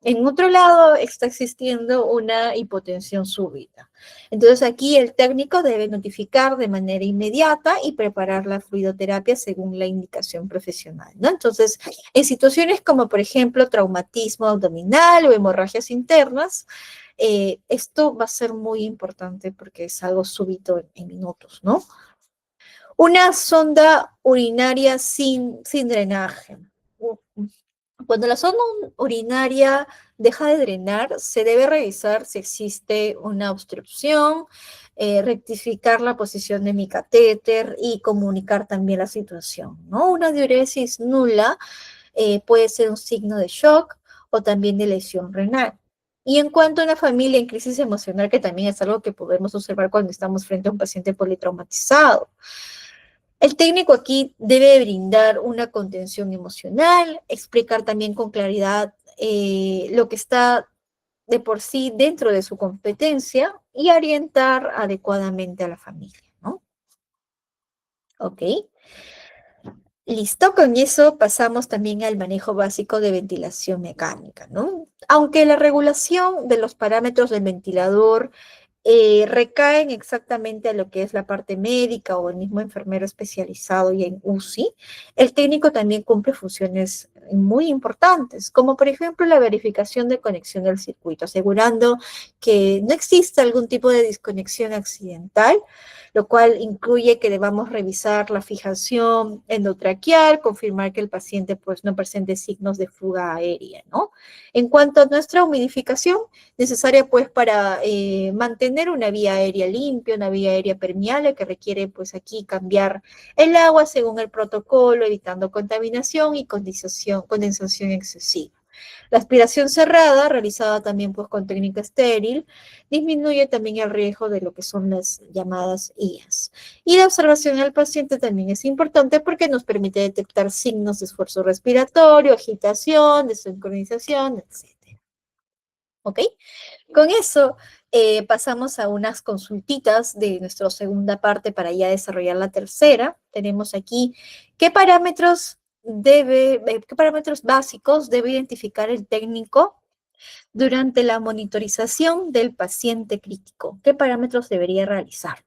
En otro lado está existiendo una hipotensión súbita. Entonces aquí el técnico debe notificar de manera inmediata y preparar la fluidoterapia según la indicación profesional, ¿no? Entonces, en situaciones como por ejemplo traumatismo abdominal o hemorragias internas, esto va a ser muy importante porque es algo súbito en minutos, ¿no? Una sonda urinaria sin drenaje. Cuando la sonda urinaria deja de drenar, se debe revisar si existe una obstrucción, rectificar la posición de mi catéter y comunicar también la situación, ¿no? Una diuresis nula puede ser un signo de shock o también de lesión renal. Y en cuanto a una familia en crisis emocional, que también es algo que podemos observar cuando estamos frente a un paciente politraumatizado, el técnico aquí debe brindar una contención emocional, explicar también con claridad lo que está de por sí dentro de su competencia y orientar adecuadamente a la familia, ¿no? Ok. Listo, con eso pasamos también al manejo básico de ventilación mecánica, ¿no? Aunque la regulación de los parámetros del ventilador recaen exactamente a lo que es la parte médica o el mismo enfermero especializado y en UCI, el técnico también cumple funciones muy importantes, como por ejemplo la verificación de conexión del circuito, asegurando que no exista algún tipo de desconexión accidental, lo cual incluye que debamos revisar la fijación endotraqueal, confirmar que el paciente pues no presente signos de fuga aérea, ¿no? En cuanto a nuestra humidificación, necesaria pues para mantener una vía aérea limpia, una vía aérea permeable que requiere pues aquí cambiar el agua según el protocolo, evitando contaminación y condensación excesiva. La aspiración cerrada, realizada también pues con técnica estéril, disminuye también el riesgo de lo que son las llamadas IAS. Y la observación al paciente también es importante porque nos permite detectar signos de esfuerzo respiratorio, agitación, desincronización, etc. ¿Ok? Con eso pasamos a unas consultitas de nuestra segunda parte para ya desarrollar la tercera. Tenemos aquí qué parámetros básicos debe identificar el técnico durante la monitorización del paciente crítico. ¿Qué parámetros debería realizar?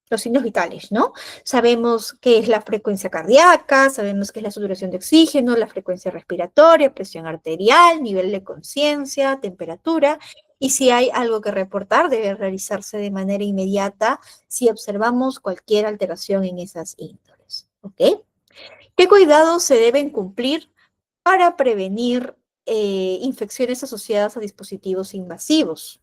Los signos vitales, ¿no? Sabemos qué es la frecuencia cardíaca, sabemos qué es la saturación de oxígeno, la frecuencia respiratoria, presión arterial, nivel de conciencia, temperatura, y si hay algo que reportar, debe realizarse de manera inmediata si observamos cualquier alteración en esas índoles, ¿ok? ¿Qué cuidados se deben cumplir para prevenir infecciones asociadas a dispositivos invasivos?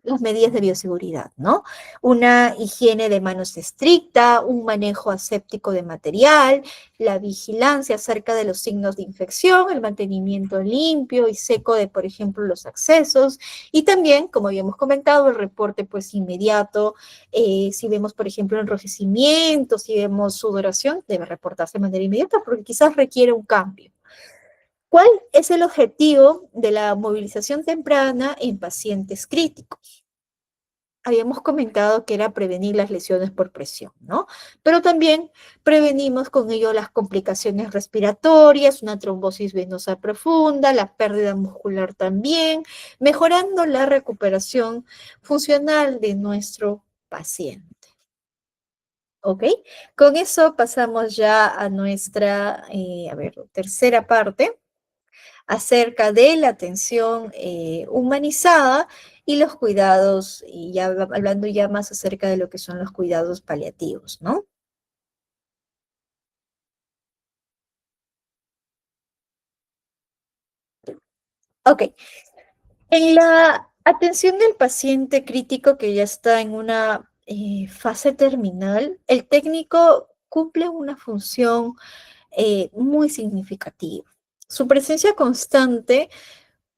Las medidas de bioseguridad, ¿no? Una higiene de manos estricta, un manejo aséptico de material, la vigilancia acerca de los signos de infección, el mantenimiento limpio y seco de, por ejemplo, los accesos y también, como habíamos comentado, el reporte pues inmediato. Si vemos, por ejemplo, enrojecimiento, si vemos sudoración, debe reportarse de manera inmediata porque quizás requiere un cambio. ¿Cuál es el objetivo de la movilización temprana en pacientes críticos? Habíamos comentado que era prevenir las lesiones por presión, ¿no? Pero también prevenimos con ello las complicaciones respiratorias, una trombosis venosa profunda, la pérdida muscular también, mejorando la recuperación funcional de nuestro paciente. ¿Ok? Con eso pasamos ya a nuestra, tercera parte acerca de la atención humanizada y los cuidados, y ya hablando ya más acerca de lo que son los cuidados paliativos, ¿no? Ok, en la atención del paciente crítico que ya está en una fase terminal, el técnico cumple una función muy significativa. Su presencia constante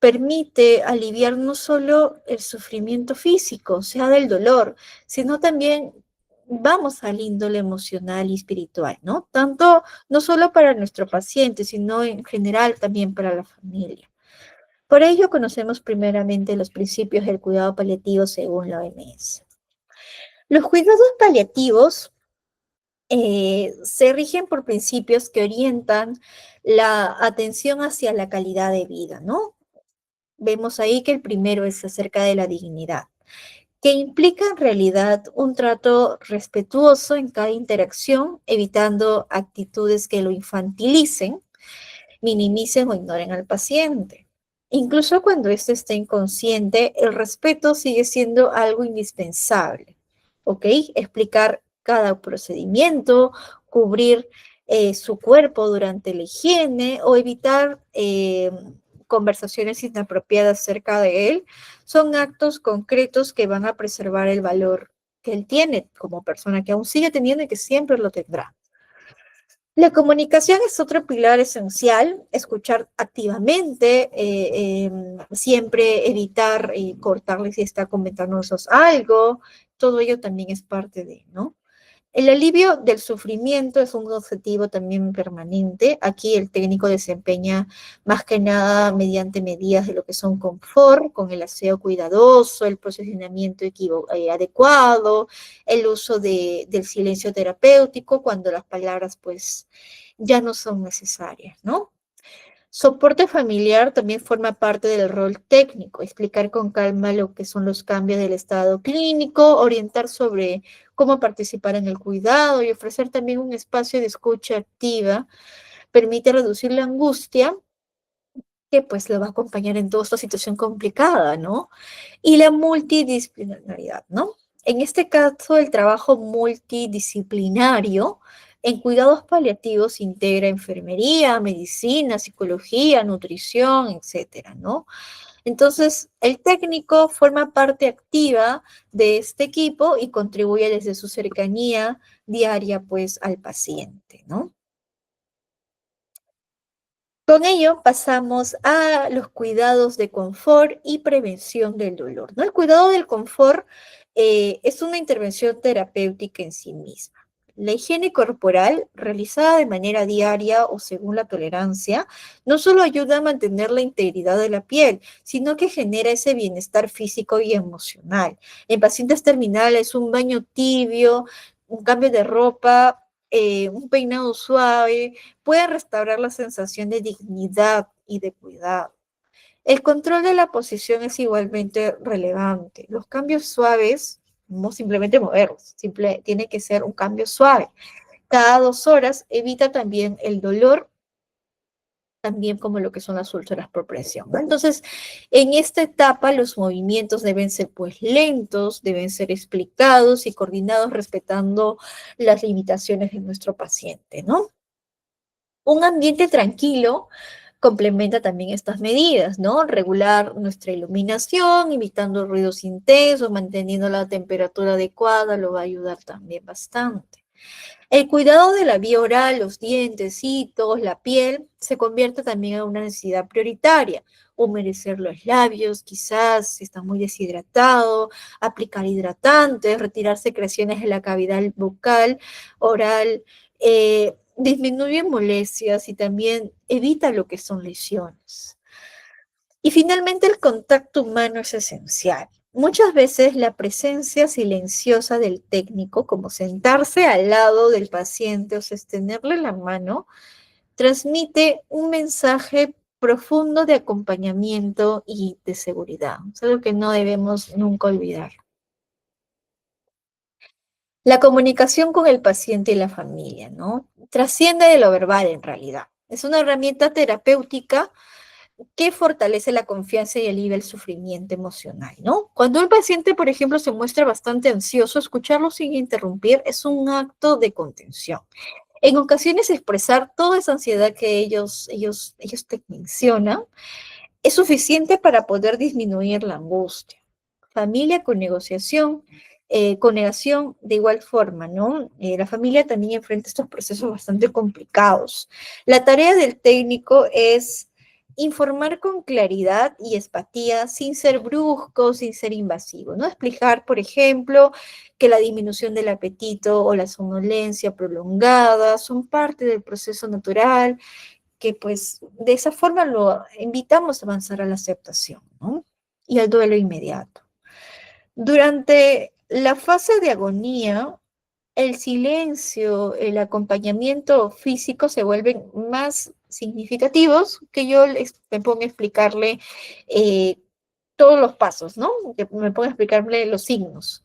permite aliviar no solo el sufrimiento físico, o sea, del dolor, sino también vamos al índole emocional y espiritual, ¿no? Tanto, no solo para nuestro paciente, sino en general también para la familia. Por ello, conocemos primeramente los principios del cuidado paliativo según la OMS. Los cuidados paliativos se rigen por principios que orientan la atención hacia la calidad de vida, ¿no? Vemos ahí que el primero es acerca de la dignidad, que implica en realidad un trato respetuoso en cada interacción, evitando actitudes que lo infantilicen, minimicen o ignoren al paciente. Incluso cuando éste esté inconsciente, el respeto sigue siendo algo indispensable, ¿ok? Explicar cada procedimiento, cubrir su cuerpo durante la higiene o evitar conversaciones inapropiadas cerca de él, son actos concretos que van a preservar el valor que él tiene como persona, que aún sigue teniendo y que siempre lo tendrá. La comunicación es otro pilar esencial, escuchar activamente, siempre evitar cortarle si está comentándonos algo, todo ello también es parte de, ¿no? El alivio del sufrimiento es un objetivo también permanente. Aquí el técnico desempeña más que nada mediante medidas de lo que son confort, con el aseo cuidadoso, el posicionamiento adecuado, el uso del silencio terapéutico cuando las palabras pues ya no son necesarias, ¿no? Soporte familiar también forma parte del rol técnico, explicar con calma lo que son los cambios del estado clínico, orientar sobre cómo participar en el cuidado y ofrecer también un espacio de escucha activa, permite reducir la angustia que pues lo va a acompañar en toda esta situación complicada, ¿no? Y la multidisciplinaridad, ¿no? En este caso, el trabajo multidisciplinario en cuidados paliativos integra enfermería, medicina, psicología, nutrición, etcétera, ¿no? Entonces, el técnico forma parte activa de este equipo y contribuye desde su cercanía diaria, pues, al paciente, ¿no? Con ello pasamos a los cuidados de confort y prevención del dolor, ¿no? El cuidado del confort es una intervención terapéutica en sí misma. La higiene corporal, realizada de manera diaria o según la tolerancia, no solo ayuda a mantener la integridad de la piel, sino que genera ese bienestar físico y emocional. En pacientes terminales, un baño tibio, un cambio de ropa, un peinado suave, puede restaurar la sensación de dignidad y de cuidado. El control de la posición es igualmente relevante. Los cambios suaves, no simplemente moverlos, tiene que ser un cambio suave. Cada 2 horas evita también el dolor, también como lo que son las úlceras por presión, ¿no? Entonces, en esta etapa los movimientos deben ser pues lentos, deben ser explicados y coordinados respetando las limitaciones de nuestro paciente, ¿no? Un ambiente tranquilo complementa también estas medidas, ¿no? Regular nuestra iluminación, evitando ruidos intensos, manteniendo la temperatura adecuada, lo va a ayudar también bastante. El cuidado de la vía oral, los dientecitos, la piel, se convierte también en una necesidad prioritaria. Humedecer los labios, quizás si está muy deshidratado, aplicar hidratantes, retirar secreciones de la cavidad bucal, oral, disminuye molestias y también evita lo que son lesiones. Y finalmente el contacto humano es esencial. Muchas veces la presencia silenciosa del técnico, como sentarse al lado del paciente o sostenerle la mano, transmite un mensaje profundo de acompañamiento y de seguridad. Es algo que no debemos nunca olvidar. La comunicación con el paciente y la familia, ¿no? Trasciende de lo verbal en realidad. Es una herramienta terapéutica que fortalece la confianza y alivia el sufrimiento emocional, ¿no? Cuando un paciente, por ejemplo, se muestra bastante ansioso, escucharlo sin interrumpir es un acto de contención. En ocasiones expresar toda esa ansiedad que ellos te mencionan es suficiente para poder disminuir la angustia. Familia con negación de igual forma, ¿no? La familia también enfrenta estos procesos bastante complicados. La tarea del técnico es informar con claridad y empatía sin ser brusco, sin ser invasivo, ¿no? Explicar, por ejemplo, que la disminución del apetito o la somnolencia prolongada son parte del proceso natural, que pues de esa forma lo invitamos a avanzar a la aceptación, ¿no? Y al duelo inmediato. Durante la fase de agonía, el silencio, el acompañamiento físico se vuelven más significativos que yo me ponga a explicarle eh, todos los pasos, ¿no? Que me ponga a explicarle los signos.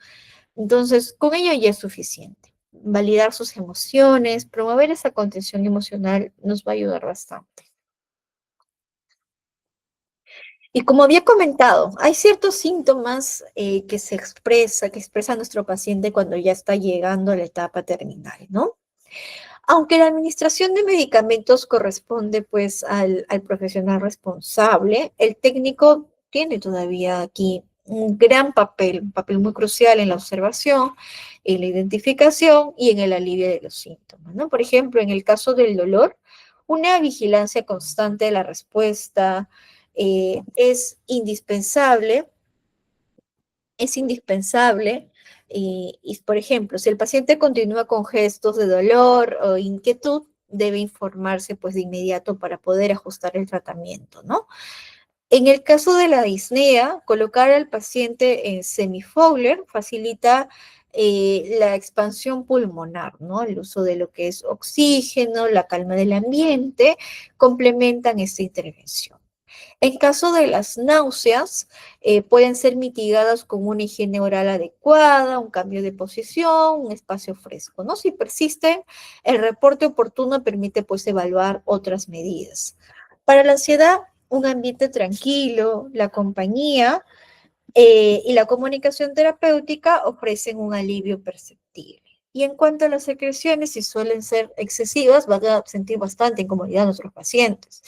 Entonces, con ello ya es suficiente. Validar sus emociones, promover esa contención emocional nos va a ayudar bastante. Y como había comentado, hay ciertos síntomas que expresa nuestro paciente cuando ya está llegando a la etapa terminal, ¿no? Aunque la administración de medicamentos corresponde pues al profesional responsable, el técnico tiene todavía aquí un papel muy crucial en la observación, en la identificación y en el alivio de los síntomas, ¿no? Por ejemplo, en el caso del dolor, una vigilancia constante de la respuesta es indispensable, es indispensable. Y, por ejemplo, si el paciente continúa con gestos de dolor o inquietud, debe informarse pues de inmediato para poder ajustar el tratamiento, ¿no? En el caso de la disnea, colocar al paciente en semifowler facilita la expansión pulmonar, ¿no? El uso de lo que es oxígeno, la calma del ambiente, complementan esta intervención. En caso de las náuseas, pueden ser mitigadas con una higiene oral adecuada, un cambio de posición, un espacio fresco, ¿no? Si persisten, el reporte oportuno permite pues evaluar otras medidas. Para la ansiedad, un ambiente tranquilo, la compañía y la comunicación terapéutica ofrecen un alivio perceptible. Y en cuanto a las secreciones, si suelen ser excesivas, van a sentir bastante incomodidad nuestros pacientes.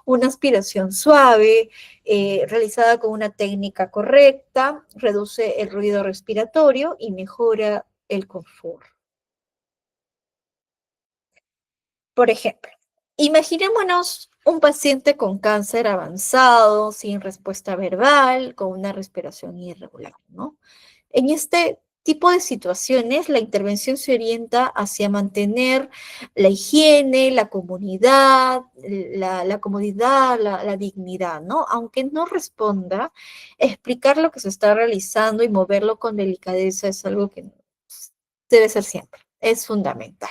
Una aspiración suave, realizada con una técnica correcta, reduce el ruido respiratorio y mejora el confort. Por ejemplo, imaginémonos un paciente con cáncer avanzado, sin respuesta verbal, con una respiración irregular, ¿no? En este tipo de situaciones, la intervención se orienta hacia mantener la higiene, la comunidad, la comodidad, la dignidad, ¿no? Aunque no responda, explicar lo que se está realizando y moverlo con delicadeza es algo que debe ser siempre, es fundamental.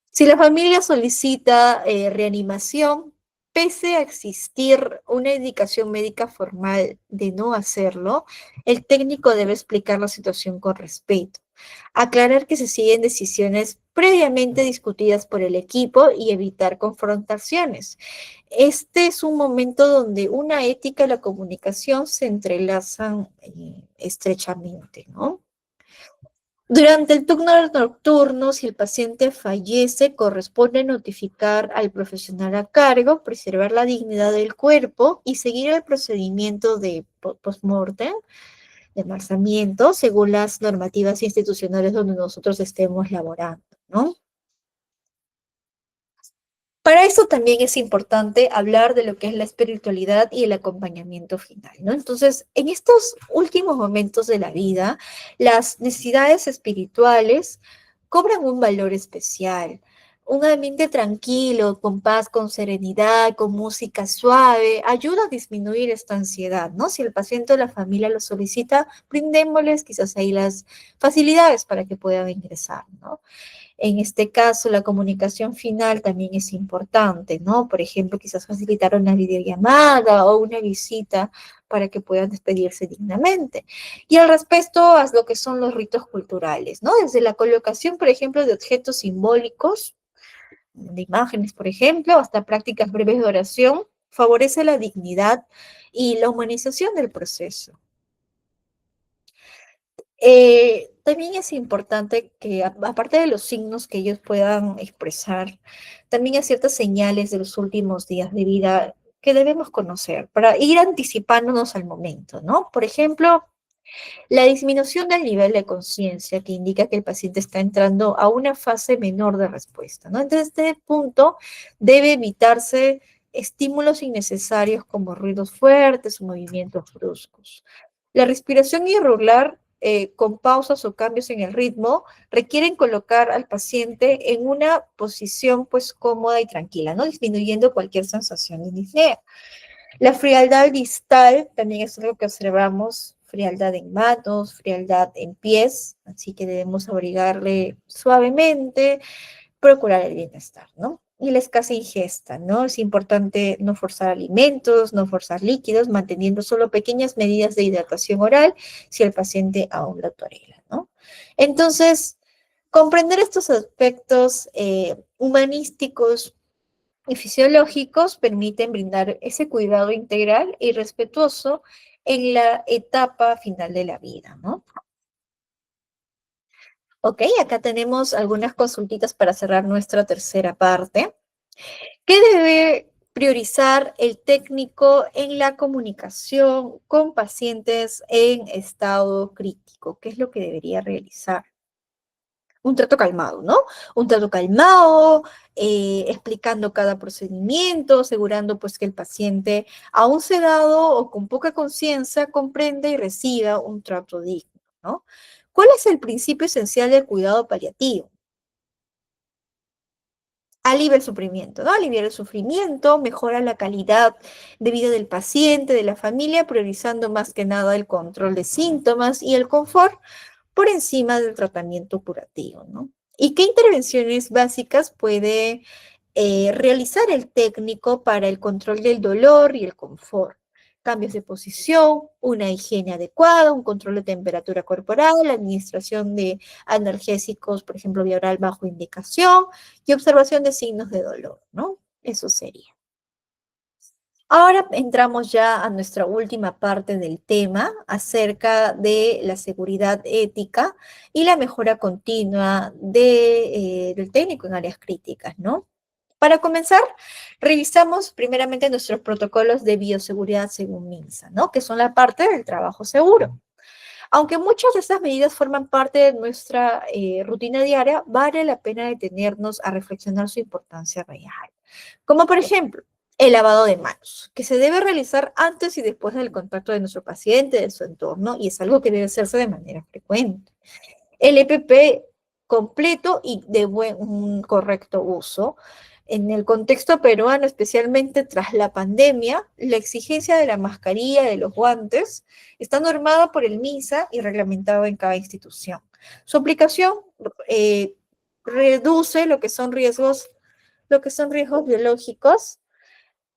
Si la familia solicita reanimación, pese a existir una indicación médica formal de no hacerlo, el técnico debe explicar la situación con respeto, aclarar que se siguen decisiones previamente discutidas por el equipo y evitar confrontaciones. Este es un momento donde una ética y la comunicación se entrelazan estrechamente, ¿no? Durante el turno nocturno, si el paciente fallece, corresponde notificar al profesional a cargo, preservar la dignidad del cuerpo y seguir el procedimiento de postmortem, de embalsamiento, según las normativas institucionales donde nosotros estemos laborando, ¿no? Para eso también es importante hablar de lo que es la espiritualidad y el acompañamiento final, ¿no? Entonces, en estos últimos momentos de la vida, las necesidades espirituales cobran un valor especial. Un ambiente tranquilo, con paz, con serenidad, con música suave, ayuda a disminuir esta ansiedad, ¿no? Si el paciente o la familia lo solicita, brindémosles quizás ahí las facilidades para que puedan ingresar, ¿no? En este caso, la comunicación final también es importante, ¿no? Por ejemplo, quizás facilitar una videollamada o una visita para que puedan despedirse dignamente. Y al respecto, a lo que son los ritos culturales, ¿no? Desde la colocación, por ejemplo, de objetos simbólicos, de imágenes, por ejemplo, hasta prácticas breves de oración, favorece la dignidad y la humanización del proceso. También es importante que, aparte de los signos que ellos puedan expresar, también hay ciertas señales de los últimos días de vida que debemos conocer para ir anticipándonos al momento, ¿no? Por ejemplo, la disminución del nivel de conciencia que indica que el paciente está entrando a una fase menor de respuesta, ¿no? Entonces, este punto debe evitarse estímulos innecesarios como ruidos fuertes o movimientos bruscos. La respiración irregular con pausas o cambios en el ritmo requieren colocar al paciente en una posición pues cómoda y tranquila, ¿no? Disminuyendo cualquier sensación de disnea. La frialdad distal también es algo que observamos, frialdad en manos, frialdad en pies, así que debemos abrigarle suavemente, procurar el bienestar, ¿no? Y la escasa ingesta, ¿no? Es importante no forzar alimentos, no forzar líquidos, manteniendo solo pequeñas medidas de hidratación oral si el paciente aún lo tolera, ¿no? Entonces, comprender estos aspectos humanísticos y fisiológicos permiten brindar ese cuidado integral y respetuoso en la etapa final de la vida, ¿no? Ok, acá tenemos algunas consultitas para cerrar nuestra tercera parte. ¿Qué debe priorizar el técnico en la comunicación con pacientes en estado crítico? ¿Qué es lo que debería realizar? Un trato calmado, ¿no? Un trato calmado, explicando cada procedimiento, asegurando pues que el paciente, aún sedado o con poca conciencia, comprenda y reciba un trato digno, ¿no? ¿Cuál es el principio esencial del cuidado paliativo? alivia el sufrimiento, ¿no? Aliviar el sufrimiento, mejora la calidad de vida del paciente, de la familia, priorizando más que nada el control de síntomas y el confort por encima del tratamiento curativo, ¿no? ¿Y qué intervenciones básicas puede realizar el técnico para el control del dolor y el confort? Cambios de posición, una higiene adecuada, un control de temperatura corporal, la administración de analgésicos, por ejemplo, vía oral bajo indicación y observación de signos de dolor, ¿no? Eso sería. Ahora entramos ya a nuestra última parte del tema acerca de la seguridad ética y la mejora continua del técnico en áreas críticas, ¿no? Para comenzar, revisamos primeramente nuestros protocolos de bioseguridad según MINSA, ¿no? Que son la parte del trabajo seguro. Aunque muchas de estas medidas forman parte de nuestra rutina diaria, vale la pena detenernos a reflexionar su importancia real. Como por ejemplo, el lavado de manos, que se debe realizar antes y después del contacto de nuestro paciente, de su entorno, y es algo que debe hacerse de manera frecuente. El EPP completo y de un correcto uso. En el contexto peruano, especialmente tras la pandemia, la exigencia de la mascarilla, de los guantes, está normada por el MISA y reglamentado en cada institución. Su aplicación eh, reduce lo que son riesgos biológicos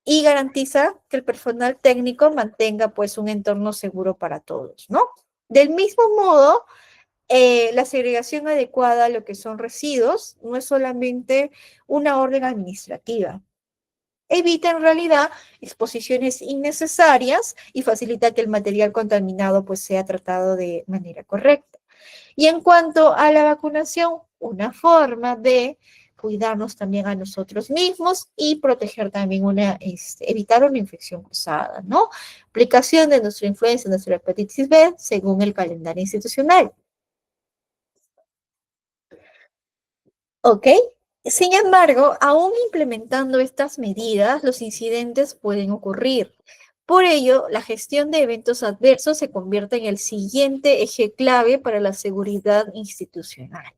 y garantiza que el personal técnico mantenga pues un entorno seguro para todos, ¿no? Del mismo modo, la segregación adecuada a lo que son residuos no es solamente una orden administrativa. Evita en realidad exposiciones innecesarias y facilita que el material contaminado pues sea tratado de manera correcta. Y en cuanto a la vacunación, una forma de cuidarnos también a nosotros mismos y proteger también evitar una infección cruzada, ¿no? Aplicación de nuestra influenza, nuestra hepatitis B, según el calendario institucional. ¿Ok? Sin embargo, aún implementando estas medidas, los incidentes pueden ocurrir. Por ello, la gestión de eventos adversos se convierte en el siguiente eje clave para la seguridad institucional.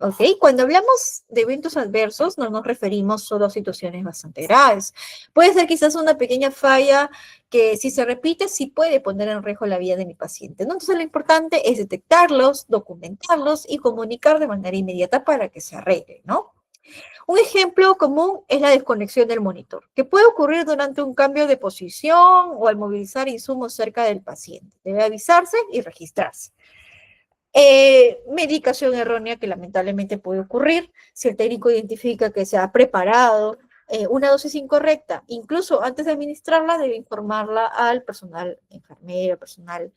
¿Ok? Cuando hablamos de eventos adversos, no nos referimos solo a situaciones bastante graves. Puede ser quizás una pequeña falla que si se repite, sí puede poner en riesgo la vida de mi paciente, ¿no? Entonces lo importante es detectarlos, documentarlos y comunicar de manera inmediata para que se arregle, ¿no? Un ejemplo común es la desconexión del monitor, que puede ocurrir durante un cambio de posición o al movilizar insumos cerca del paciente. Debe avisarse y registrarse. Medicación errónea que lamentablemente puede ocurrir si el técnico identifica que se ha preparado una dosis incorrecta. Incluso antes de administrarla debe informarla al personal enfermero, personal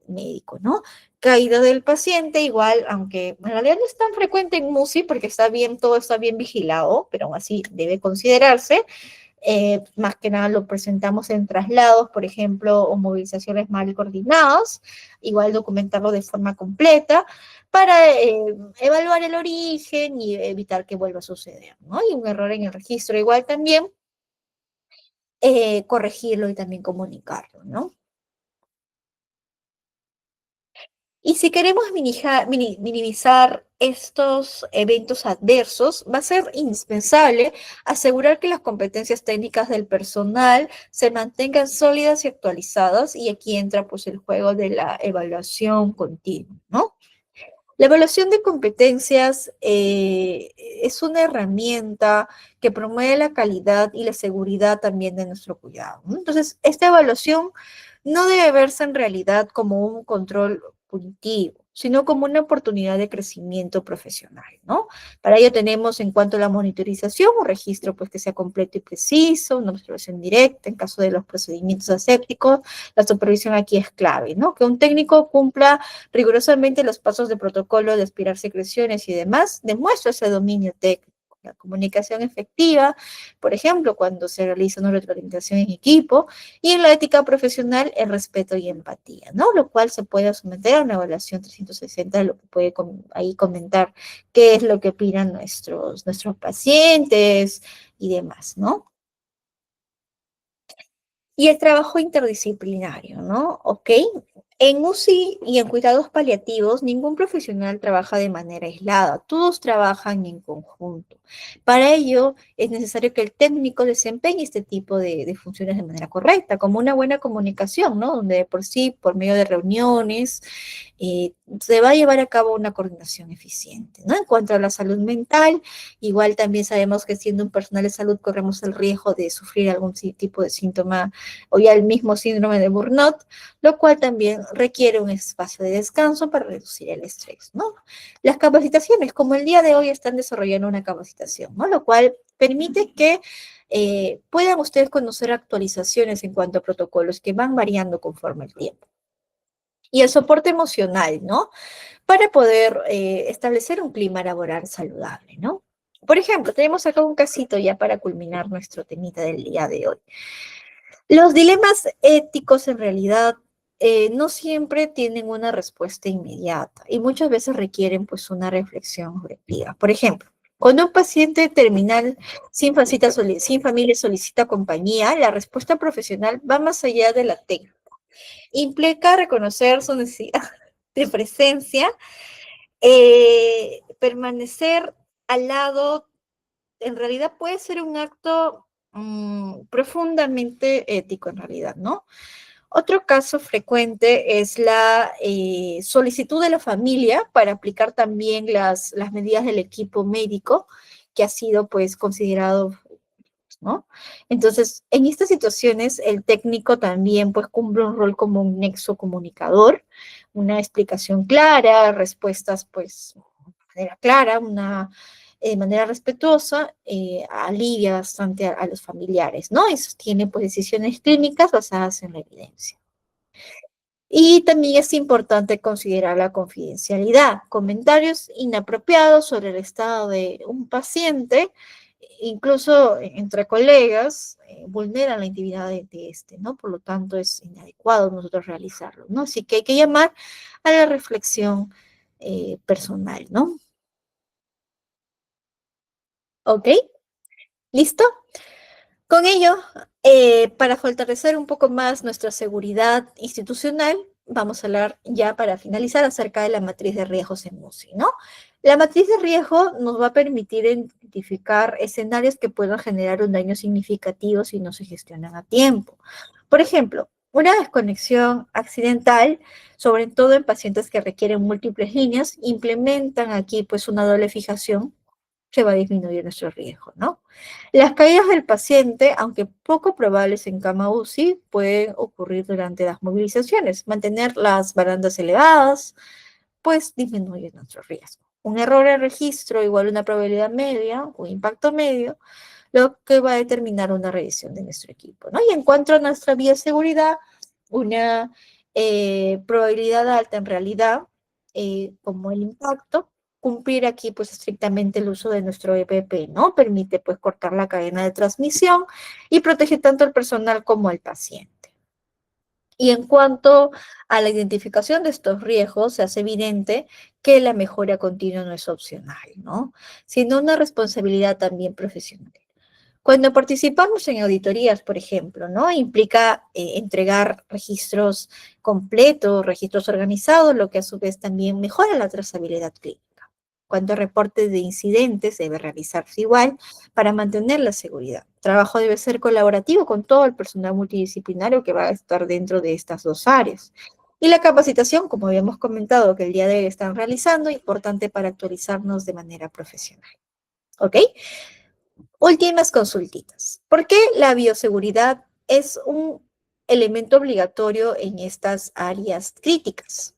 médico, ¿no? Caída del paciente, igual, aunque en realidad no es tan frecuente en MUSI porque está bien, todo está bien vigilado, pero aún así debe considerarse. Más que nada lo presentamos en traslados, por ejemplo, o movilizaciones mal coordinadas, igual documentarlo de forma completa para evaluar el origen y evitar que vuelva a suceder, ¿no? Y un error en el registro igual también, corregirlo y también comunicarlo, ¿no? Y si queremos minimizar estos eventos adversos, va a ser indispensable asegurar que las competencias técnicas del personal se mantengan sólidas y actualizadas, y aquí entra pues el juego de la evaluación continua, ¿no? La evaluación de competencias es una herramienta que promueve la calidad y la seguridad también de nuestro cuidado, ¿no? Entonces, esta evaluación no debe verse en realidad como un control punitivo, sino como una oportunidad de crecimiento profesional, ¿no? Para ello tenemos en cuanto a la monitorización, un registro pues que sea completo y preciso, una observación directa en caso de los procedimientos asépticos. La supervisión aquí es clave, ¿no? Que un técnico cumpla rigurosamente los pasos de protocolo de aspirar secreciones y demás, demuestra ese dominio técnico. La comunicación efectiva, por ejemplo, cuando se realiza una retroalimentación en equipo, y en la ética profesional, el respeto y empatía, ¿no? Lo cual se puede someter a una evaluación 360, lo que puede ahí comentar qué es lo que opinan nuestros pacientes y demás, ¿no? Y el trabajo interdisciplinario, ¿no? Ok. En UCI y en cuidados paliativos, ningún profesional trabaja de manera aislada, todos trabajan en conjunto. Para ello, es necesario que el técnico desempeñe este tipo de funciones de manera correcta, como una buena comunicación, ¿no? Donde de por sí, por medio de reuniones, se va a llevar a cabo una coordinación eficiente, ¿no? En cuanto a la salud mental, igual también sabemos que siendo un personal de salud corremos el riesgo de sufrir algún tipo de síntoma o ya el mismo síndrome de burnout, lo cual también requiere un espacio de descanso para reducir el estrés, ¿no? Las capacitaciones, como el día de hoy están desarrollando una capacitación, ¿no? Lo cual permite que puedan ustedes conocer actualizaciones en cuanto a protocolos que van variando conforme el tiempo. Y el soporte emocional, ¿no? Para poder establecer un clima laboral saludable, ¿no? Por ejemplo, tenemos acá un casito ya para culminar nuestro temita del día de hoy. Los dilemas éticos en realidad no siempre tienen una respuesta inmediata y muchas veces requieren pues una reflexión colectiva. Por ejemplo, cuando un paciente terminal sin familia solicita compañía, la respuesta profesional va más allá de la técnica. Implica reconocer su necesidad de presencia, permanecer al lado en realidad puede ser un acto profundamente ético en realidad, ¿no? Otro caso frecuente es la solicitud de la familia para aplicar también las medidas del equipo médico que ha sido pues considerado, ¿no? Entonces, en estas situaciones, el técnico también pues cumple un rol como un nexo comunicador, una explicación clara, respuestas pues de manera clara, de manera respetuosa, alivia bastante a los familiares, ¿no? Y sostiene pues decisiones clínicas basadas en la evidencia. Y también es importante considerar la confidencialidad. Comentarios inapropiados sobre el estado de un paciente, incluso entre colegas, vulneran la intimidad de este, ¿no? Por lo tanto, es inadecuado nosotros realizarlo, ¿no? Así que hay que llamar a la reflexión personal, ¿no? ¿Ok? ¿Listo? Con ello, para fortalecer un poco más nuestra seguridad institucional, vamos a hablar ya para finalizar acerca de la matriz de riesgos en UCI, ¿no? La matriz de riesgo nos va a permitir identificar escenarios que puedan generar un daño significativo si no se gestionan a tiempo. Por ejemplo, una desconexión accidental, sobre todo en pacientes que requieren múltiples líneas, implementan aquí pues una doble fijación que va a disminuir nuestro riesgo, ¿no? Las caídas del paciente, aunque poco probables en cama UCI, pueden ocurrir durante las movilizaciones. Mantener las barandas elevadas, pues disminuye nuestro riesgo. Un error en registro igual a una probabilidad media o impacto medio, lo que va a determinar una revisión de nuestro equipo, ¿no? Y en cuanto a nuestra bioseguridad, una probabilidad alta en realidad, como el impacto, cumplir aquí pues estrictamente el uso de nuestro EPP, ¿no? Permite pues cortar la cadena de transmisión y protege tanto al personal como al paciente. Y en cuanto a la identificación de estos riesgos, se hace evidente que la mejora continua no es opcional, ¿no? Sino una responsabilidad también profesional. Cuando participamos en auditorías, por ejemplo, ¿no? Implica entregar registros completos, registros organizados, lo que a su vez también mejora la trazabilidad clínica. Cuando reportes de incidentes debe realizarse igual para mantener la seguridad. El trabajo debe ser colaborativo con todo el personal multidisciplinario que va a estar dentro de estas dos áreas. Y la capacitación, como habíamos comentado, que el día de hoy están realizando, importante para actualizarnos de manera profesional. ¿Ok? Últimas consultitas. ¿Por qué la bioseguridad es un elemento obligatorio en estas áreas críticas?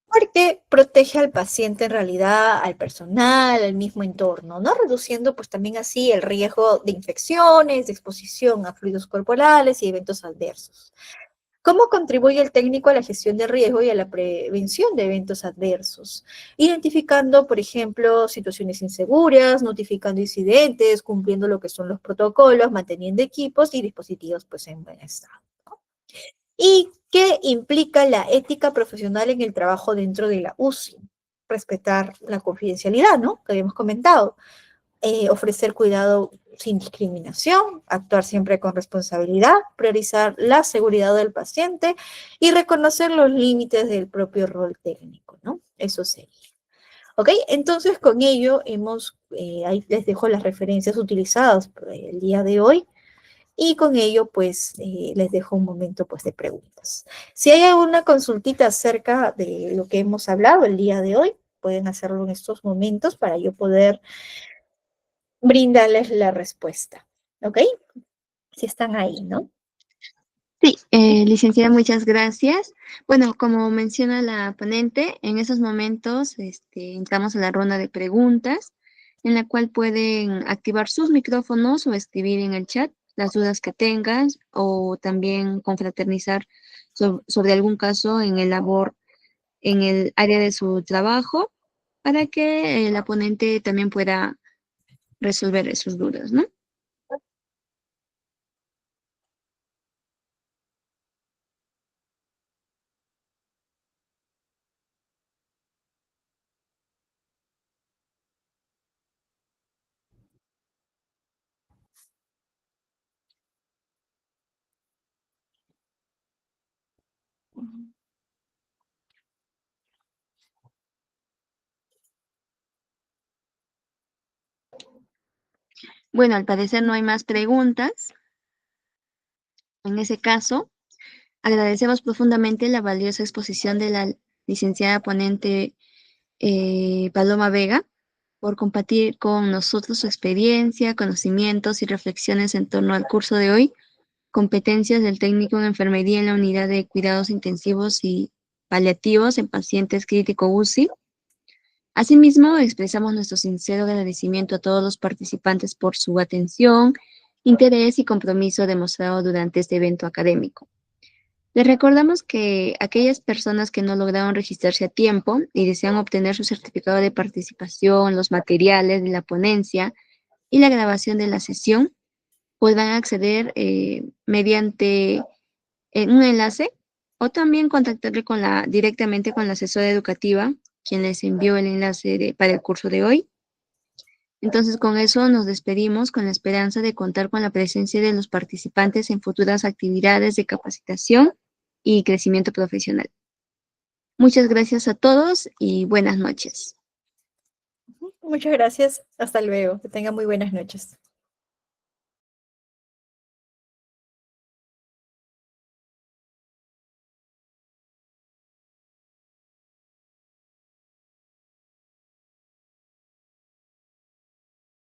Porque protege al paciente en realidad, al personal, al mismo entorno, ¿no? Reduciendo pues también así el riesgo de infecciones, de exposición a fluidos corporales y eventos adversos. ¿Cómo contribuye el técnico a la gestión de riesgo y a la prevención de eventos adversos? Identificando, por ejemplo, situaciones inseguras, notificando incidentes, cumpliendo lo que son los protocolos, manteniendo equipos y dispositivos pues en buen estado. ¿Y qué implica la ética profesional en el trabajo dentro de la UCI? Respetar la confidencialidad, ¿no? Que habíamos comentado. Ofrecer cuidado sin discriminación, actuar siempre con responsabilidad, priorizar la seguridad del paciente y reconocer los límites del propio rol técnico, ¿no? Eso sería. ¿Ok? Entonces, con ello ahí les dejo las referencias utilizadas el día de hoy y con ello, pues, les dejo un momento, pues, de preguntas. Si hay alguna consultita acerca de lo que hemos hablado el día de hoy, pueden hacerlo en estos momentos para yo poder brindarles la respuesta. ¿Ok? Si están ahí, ¿no? Sí, licenciada, muchas gracias. Bueno, como menciona la ponente, en esos momentos entramos a la ronda de preguntas, en la cual pueden activar sus micrófonos o escribir en el chat las dudas que tengan o también confraternizar sobre algún caso en el área de su trabajo para que la ponente también pueda resolver sus dudas, ¿no? Bueno, al parecer no hay más preguntas. En ese caso, agradecemos profundamente la valiosa exposición de la licenciada ponente Paloma Vega por compartir con nosotros su experiencia, conocimientos y reflexiones en torno al curso de hoy, competencias del técnico en enfermería en la unidad de cuidados intensivos y paliativos en pacientes crítico UCI. Asimismo, expresamos nuestro sincero agradecimiento a todos los participantes por su atención, interés y compromiso demostrado durante este evento académico. Les recordamos que aquellas personas que no lograron registrarse a tiempo y desean obtener su certificado de participación, los materiales de la ponencia y la grabación de la sesión, podrán acceder mediante un enlace o también contactarle directamente con la asesora educativa, quien les envió el enlace para el curso de hoy. Entonces, con eso nos despedimos con la esperanza de contar con la presencia de los participantes en futuras actividades de capacitación y crecimiento profesional. Muchas gracias a todos y buenas noches. Muchas gracias. Hasta luego. Que tengan muy buenas noches.